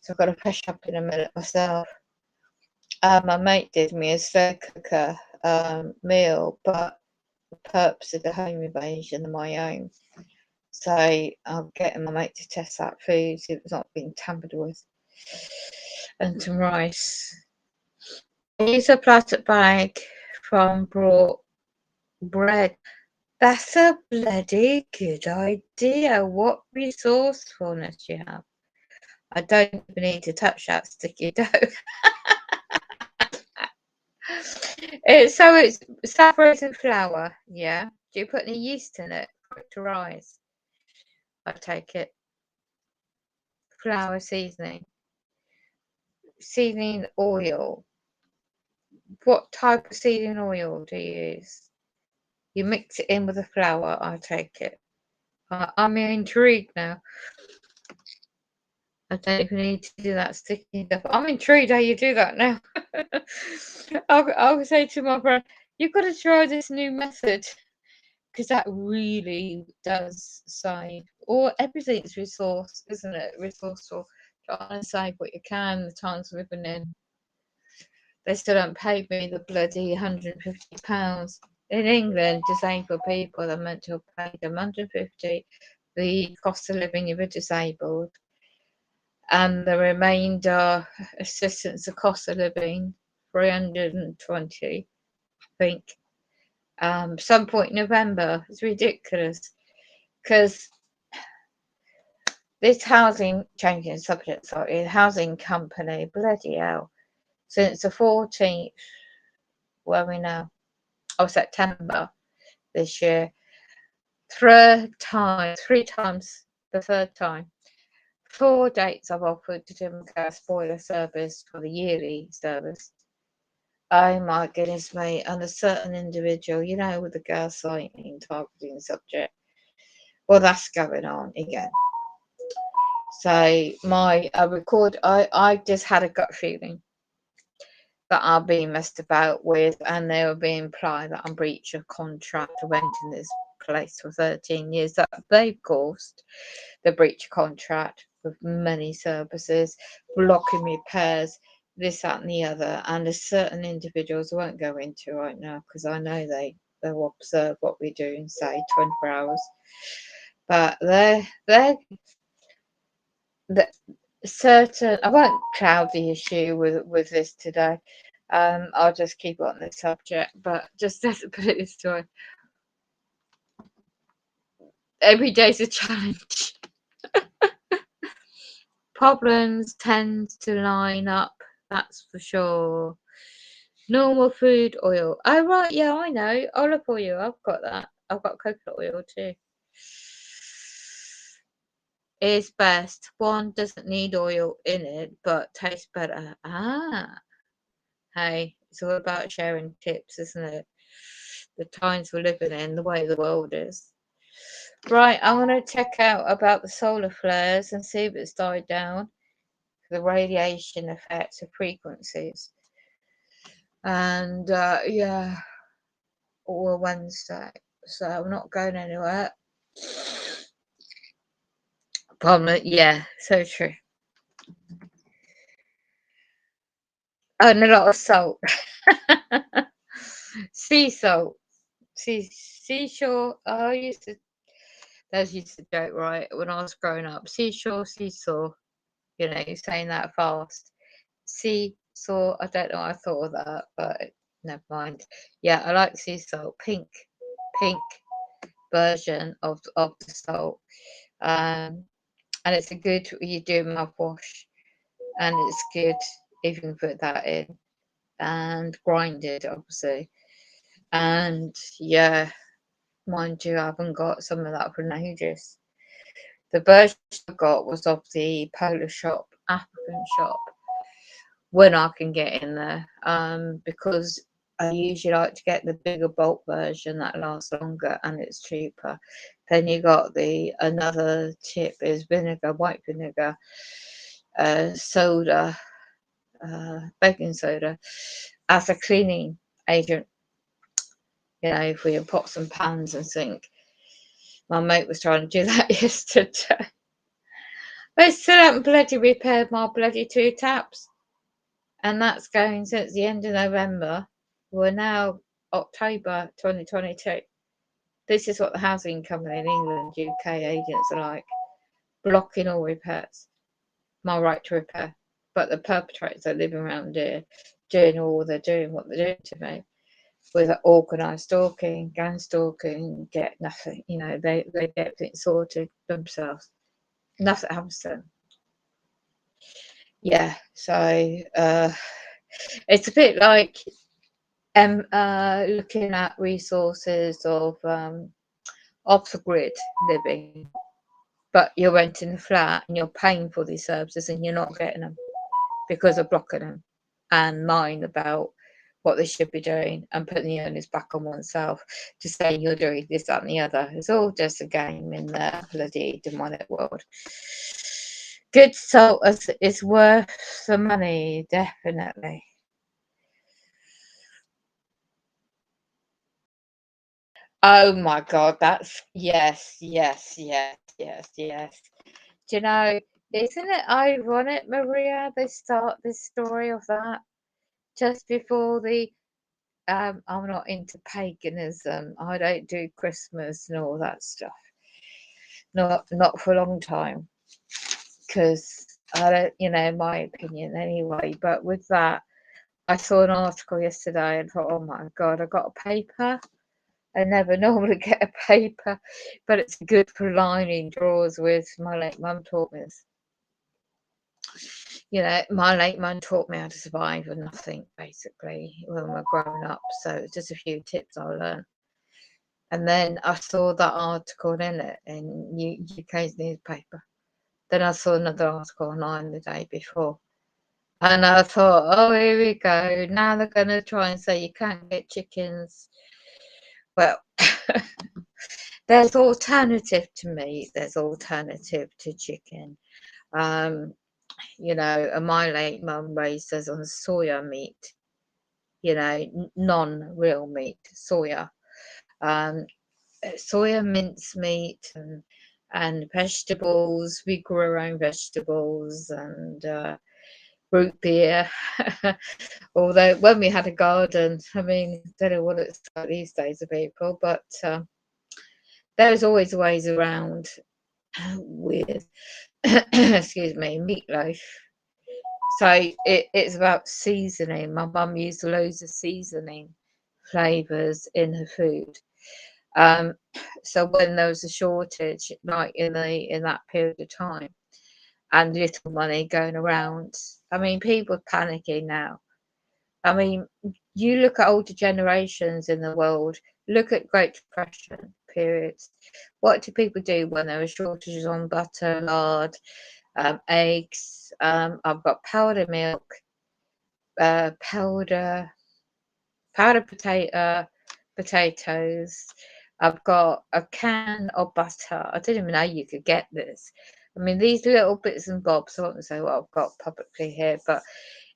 So I've got to push up in a minute myself. My mate did me a slow cooker meal, but the purpose of the home invasion of my own. So I'm getting my mate to test that food, see if it's not being tampered with. And some rice. I use a plastic bag from brought bread. That's a bloody good idea. What resourcefulness you have. I don't even need to touch that sticky dough. So it's saturated flour, yeah. Do you put any yeast in it for it to rise? I take it. Flour seasoning. Seasoning oil. What type of seasoning oil do you use? You mix it in with the flour, I take it. I'm intrigued now. I don't even need to do that sticky stuff. I'm intrigued how you do that now. I'll say to my friend, you've got to try this new method because that really does save. Or everything's resource, isn't it? Resourceful. Trying to save what you can, the times we're living in. They still don't pay me the bloody £150. In England, disabled people are meant to have paid them £150, the cost of living if you're disabled, and the remainder assistance of cost of living, 320, I think. Some point in November. It's ridiculous because this housing, changing subject, sorry, housing company, bloody hell, since the 14th, where are we now? Oh, September this year, three times, the third time. 4 dates I've offered to do my gas boiler service for the yearly service. Oh my goodness me, and a certain individual, you know, with the gaslighting targeting subject. Well, that's going on again. So I just had a gut feeling that I'm being messed about with, and they were being implied that I'm breach of contract for renting this place for 13 years. That they've caused the breach of contract with many services, blocking repairs, this, that, and the other. And there's certain individuals I won't go into right now because I know they'll observe what we do in say 24 hours. But they're certain. I won't cloud the issue with this today. I'll just keep on the subject, but just to put it this way, every day's a challenge. Problems tend to line up, that's for sure. Normal food oil. Oh right, yeah, I know. Olive oil, I've got that. I've got coconut oil too. Is best. One doesn't need oil in it, but tastes better. Hey, it's all about sharing tips, isn't it? The times we're living in, the way the world is. Right, I'm going to check out about the solar flares and see if it's died down. The radiation effects of frequencies. And yeah, or Wednesday. So I'm not going anywhere. Problem, yeah, so true. And a lot of salt. Sea salt. Seashore. That used to joke, right? When I was growing up. Seashore, seesaw. You know, saying that fast. Seesaw. I don't know. I thought of that, but never mind. Yeah, I like sea salt. Pink version of the salt. And it's a good. You do mouthwash, and it's good if you can put that in and grind it, obviously. And yeah, mind you, I haven't got some of that for ages. The version I got was of the Polish shop, African shop, when I can get in there, because I usually like to get the bigger bulk version that lasts longer and it's cheaper. Then you got another tip is vinegar, white vinegar, soda, baking soda as a cleaning agent. You know, for your pots and pans and sink. My mate was trying to do that yesterday. I still haven't bloody repaired my bloody 2 taps. And that's going since the end of November. We're now October 2022. This is what the housing company in England, UK agents are like. Blocking all repairs. My right to repair. But the perpetrators are living around here doing what they're doing to me. With organised stalking, gang stalking, get nothing. You know, they get everything sorted themselves. Nothing happens to them. yeah, so it's a bit like looking at resources of off the grid living, but you're renting a flat and you're paying for these services and you're not getting them because of blocking them and lying about what they should be doing and putting the onus back on oneself to say you're doing this, that, and the other. It's all just a game in the bloody demonic world. Good salt is worth the money, definitely. Oh my God, that's yes, yes, yes, yes, yes. Do you know, isn't it ironic, Maria, they start this story of that just before the I'm not into paganism. I don't do Christmas and all that stuff. Not for a long time. Because I don't, my opinion anyway. But with that, I saw an article yesterday and thought, oh my God, I got a paper. I never normally get a paper, but it's good for lining drawers with. My late mum taught me this. My late mum taught me how to survive with nothing, basically, when we were growing up. So just a few tips I learned. And then I saw that article in it in UK's newspaper. Then I saw another article online the day before. And I thought, oh, here we go. Now they're going to try and say you can't get chickens. Well, there's alternative to meat. There's alternative to chicken. And my late mum raised us on soya meat, non-real meat, soya. Soya mincemeat and vegetables. We grew our own vegetables and root beer. Although when we had a garden, I mean, don't know what it's like these days of people, but there's always ways around with, excuse me, meatloaf. So it's about seasoning. My mum used loads of seasoning flavours in her food. So when there was a shortage, like in that period of time, and little money going around, I mean, people are panicking now. I mean, you look at older generations in the world, look at Great Depression periods. What do people do when there are shortages on butter, lard, eggs? I've got powdered milk, powdered potatoes. I've got a can of butter. I didn't even know you could get this. I mean, these little bits and bobs, I won't say what I've got publicly here, but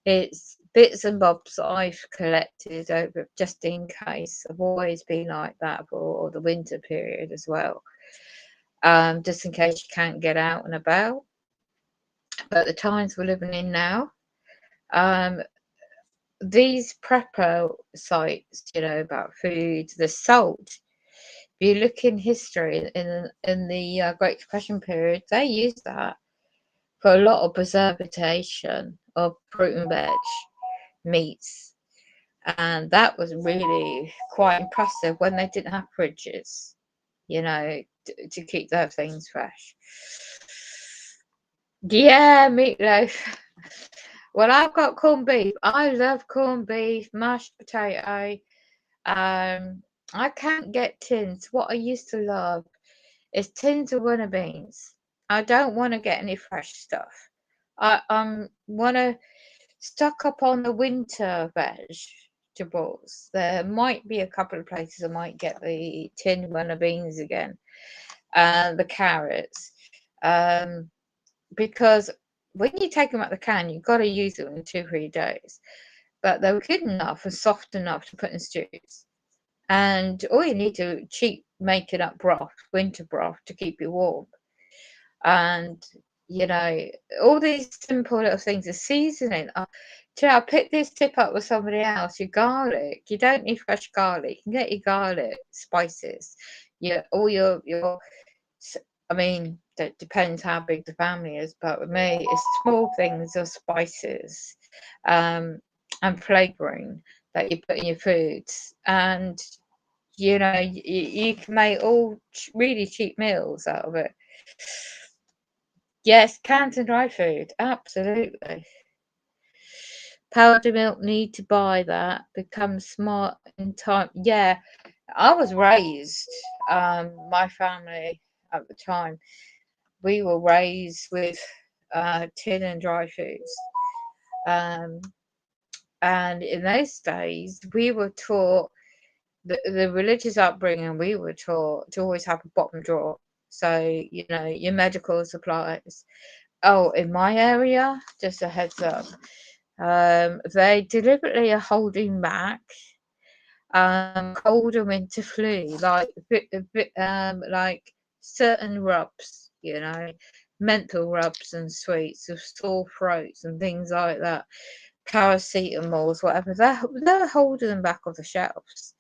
it's bits and bobs that I've collected over just in case. I've always been like that for the winter period as well. Just in case you can't get out and about. But the times we're living in now, these prepper sites, about food, the salt. If you look in history, in the Great Depression period, they used that for a lot of preservation of fruit and veg, meats, and that was really quite impressive when they didn't have fridges, to keep those things fresh. Yeah, meatloaf. Well, I've got corned beef. I love corned beef, mashed potato. I can't get tins. What I used to love is tins of winter beans. I don't want to get any fresh stuff. I want to stock up on the winter vegetables. There might be a couple of places I might get the tin winter beans again, and the carrots. Because when you take them out the can, you've got to use them in 2-3 days. But they were good enough and soft enough to put in stews. And all you need to cheap making up broth, winter broth, to keep you warm. And all these simple little things. The seasoning. I picked this tip up with somebody else. Your garlic. You don't need fresh garlic. You can get your garlic spices. All your. I mean, that depends how big the family is, but with me, it's small things of spices, and flavouring that you put in your foods, and you can make all really cheap meals out of it. Yes, canned and dry food, absolutely. Powdered milk, need to buy that. Become smart in time. Yeah, I was raised, my family at the time, we were raised with tin and dry foods. Um, and in those days, we were taught the religious upbringing, we were taught to always have a bottom drawer. So, you know, your medical supplies. Oh, in my area, just a heads up, they deliberately are holding back cold and winter flu, like certain rubs, you know, menthol rubs and sweets of sore throats and things like that, paracetamols, whatever. They're holding them back off the shelves.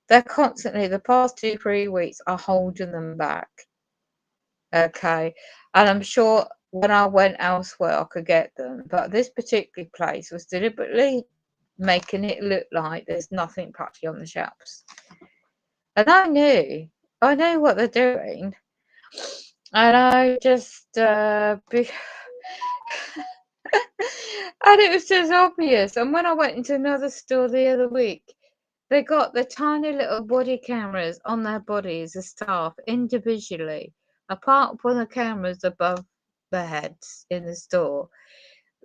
They're constantly, the past 2, 3 weeks are holding them back. Okay, and I'm sure when I went elsewhere I could get them, but this particular place was deliberately making it look like there's nothing practically on the shelves. And I knew what they're doing, and I just and it was just obvious. And when I went into another store the other week, they got the tiny little body cameras on their bodies, the staff individually, apart from the cameras above their heads in the store.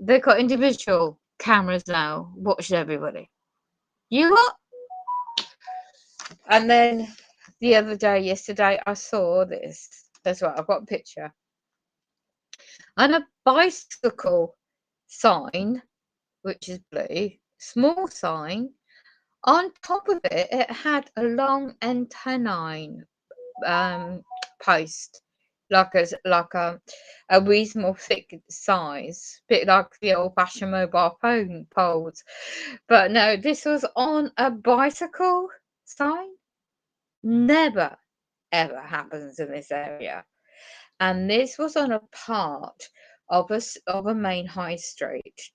They got individual cameras now watching everybody. You what? And then the other day, yesterday, I saw this. That's right, I've got a picture. And a bicycle sign, which is blue, small sign. On top of it, it had a long antennae post, a reasonable thick size, bit like the old-fashioned mobile phone poles. But no, this was on a bicycle sign. Never, ever happens in this area. And this was on a part of a main high street,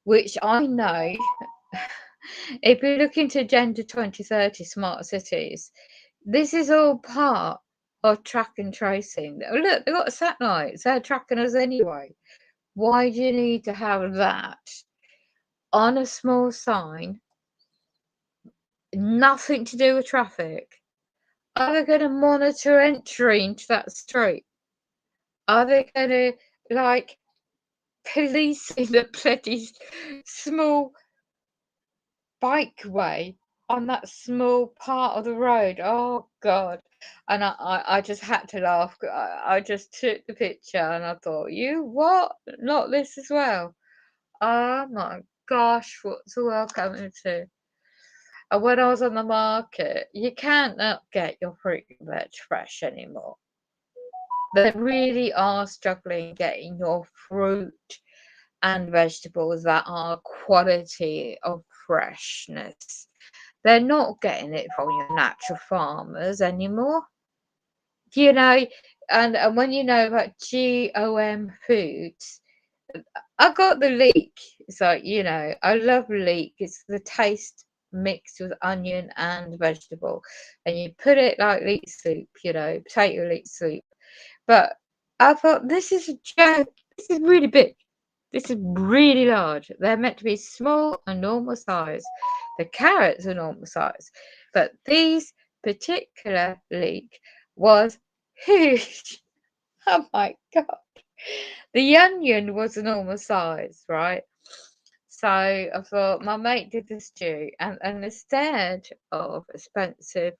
which I know, if you look into Agenda 2030 smart cities, this is all part of track and tracing. Oh, look, they've got satellites, they're tracking us anyway. Why do you need to have that on a small sign? Nothing to do with traffic. Are they going to monitor entry into that street? Are they going to, like, policing the bloody small bikeway on that small part of the road? Oh God. And I just had to laugh. I just took the picture and I thought, you what? Not this as well. Oh my gosh, what's the world coming to? And when I was on the market, you can't not get your fruit and veg fresh anymore. They really are struggling getting your fruit and vegetables that are quality of freshness. They're not getting it from your natural farmers anymore. You know, and when you know about GOM foods, I got the leek. So, you know, I love leek. It's the taste mixed with onion and vegetable. And you put it like leek soup, you know, potato leek soup. But I thought, this is a joke. This is really big. This is really large. They're meant to be small and normal size. The carrots are normal size. But these particular leek was huge. Oh my God. The onion was a normal size, right? So I thought my mate did the stew, and instead of expensive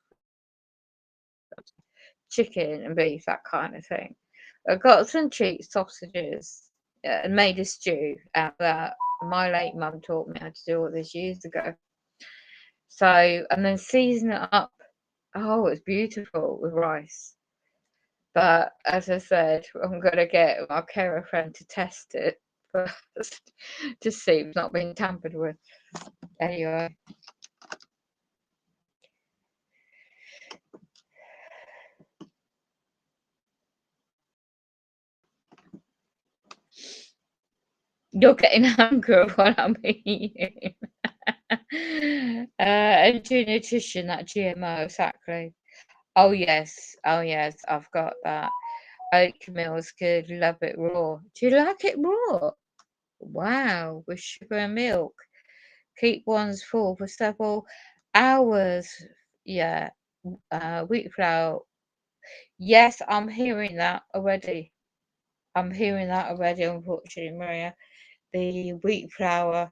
chicken and beef, that kind of thing, I got some cheap sausages and made a stew out of that. My late mum taught me how to do all this years ago. So, and then season it up. Oh, it's beautiful with rice. But as I said, I'm gonna get my carer friend to test it first to see if it's not been tampered with. Anyway. You're getting hungry while I'm eating. Energy nutrition, that GMO, exactly. Oh yes, I've got that. Oatmeal's good. Love it raw. Do you like it raw? Wow, with sugar and milk. Keep ones full for several hours. Yeah. Wheat flour. Yes, I'm hearing that already. I'm hearing that already, unfortunately, Maria. The wheat flour,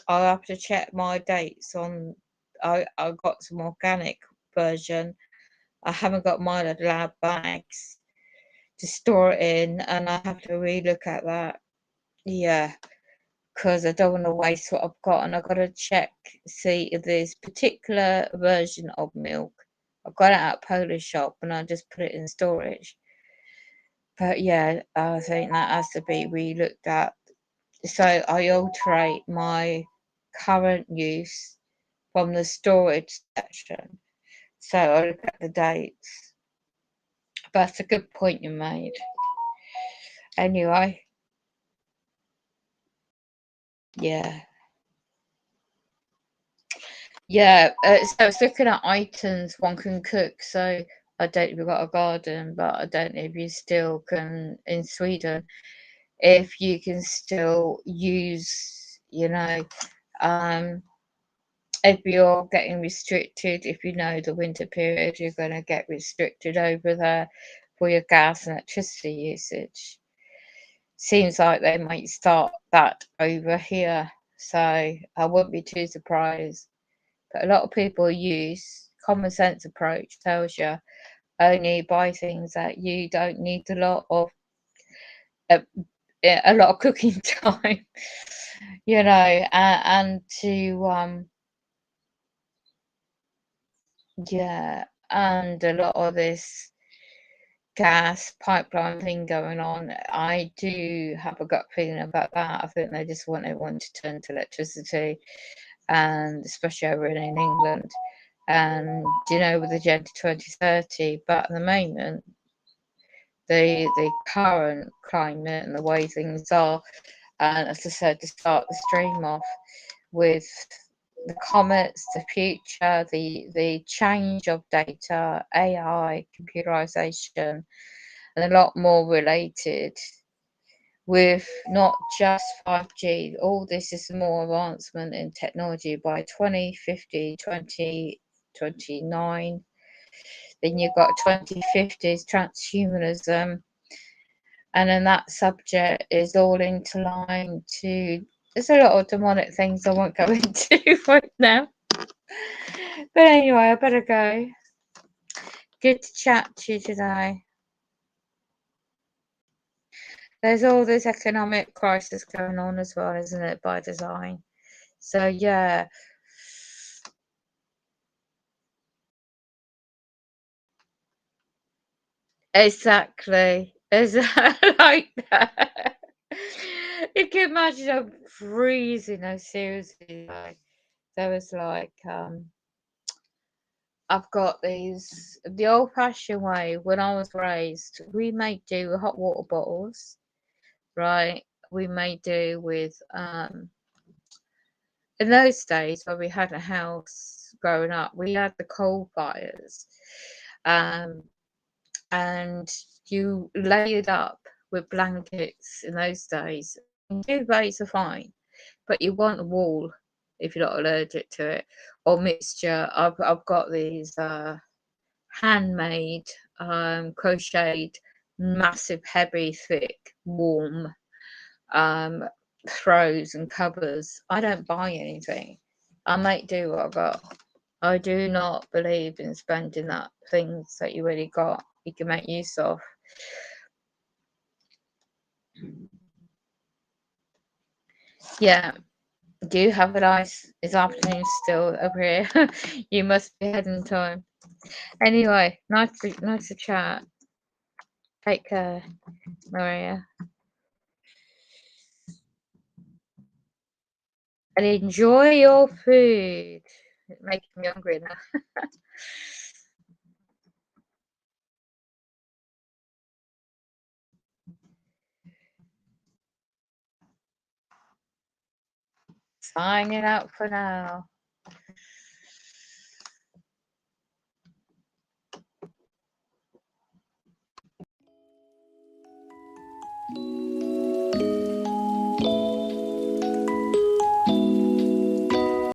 I'll have to check my dates on. I got some organic version. I haven't got my lab bags to store it in, and I have to relook at that. Yeah, because I don't want to waste what I've got, and I've got to check, see if there's particular version of milk. I've got it at a Polish shop, and I just put it in storage. But yeah, I think that has to be relooked at. So I alterate my current use from the storage section. So I look at the dates. But that's a good point you made. Anyway, yeah. Yeah, so I was looking at items one can cook. So I don't know if you've got a garden, but I don't know if you still can in Sweden, if you can still use, um, if you're getting restricted, if you know the winter period, you're going to get restricted over there for your gas and electricity usage. Seems like they might start that over here, so I wouldn't be too surprised. But a lot of people use common sense approach tells you only buy things that you don't need uh, a lot of cooking time, and to yeah, and a lot of this gas pipeline thing going on. I do have a gut feeling about that. I think they just want everyone to turn to electricity, and especially over in England, and with the Agenda 2030. But at the moment, the current climate and the way things are, and as I said, to start the stream off with the comets, the future, the change of data, AI, computerization, and a lot more related with not just 5G. All this is more advancement in technology by 2050, 2029. Then you've got 2050s transhumanism, and then that subject is all interlined to. There's a lot of demonic things I won't go into right now. But anyway, I better go. Good to chat to you today. There's all this economic crisis going on as well, isn't it, by design? So yeah. Exactly. Exactly like that. You can imagine I'm freezing. No, seriously. Like, there was like I've got these the old fashioned way when I was raised, we made do with hot water bottles, right? We made do with in those days when we had a house growing up, we had the coal fires. Um and you layered up with blankets in those days. Duvets are fine, but you want a wool if you're not allergic to it, or mixture. I've got these handmade, crocheted, massive, heavy, thick, warm throws and covers. I don't buy anything. I make do what I got. I do not believe in spending that things that you already got you can make use of. Yeah. Do you have a nice afternoon still over here? You must be heading time. Anyway, nice to chat. Take care, Maria. And enjoy your food. It's making me hungry now. Signing out for now.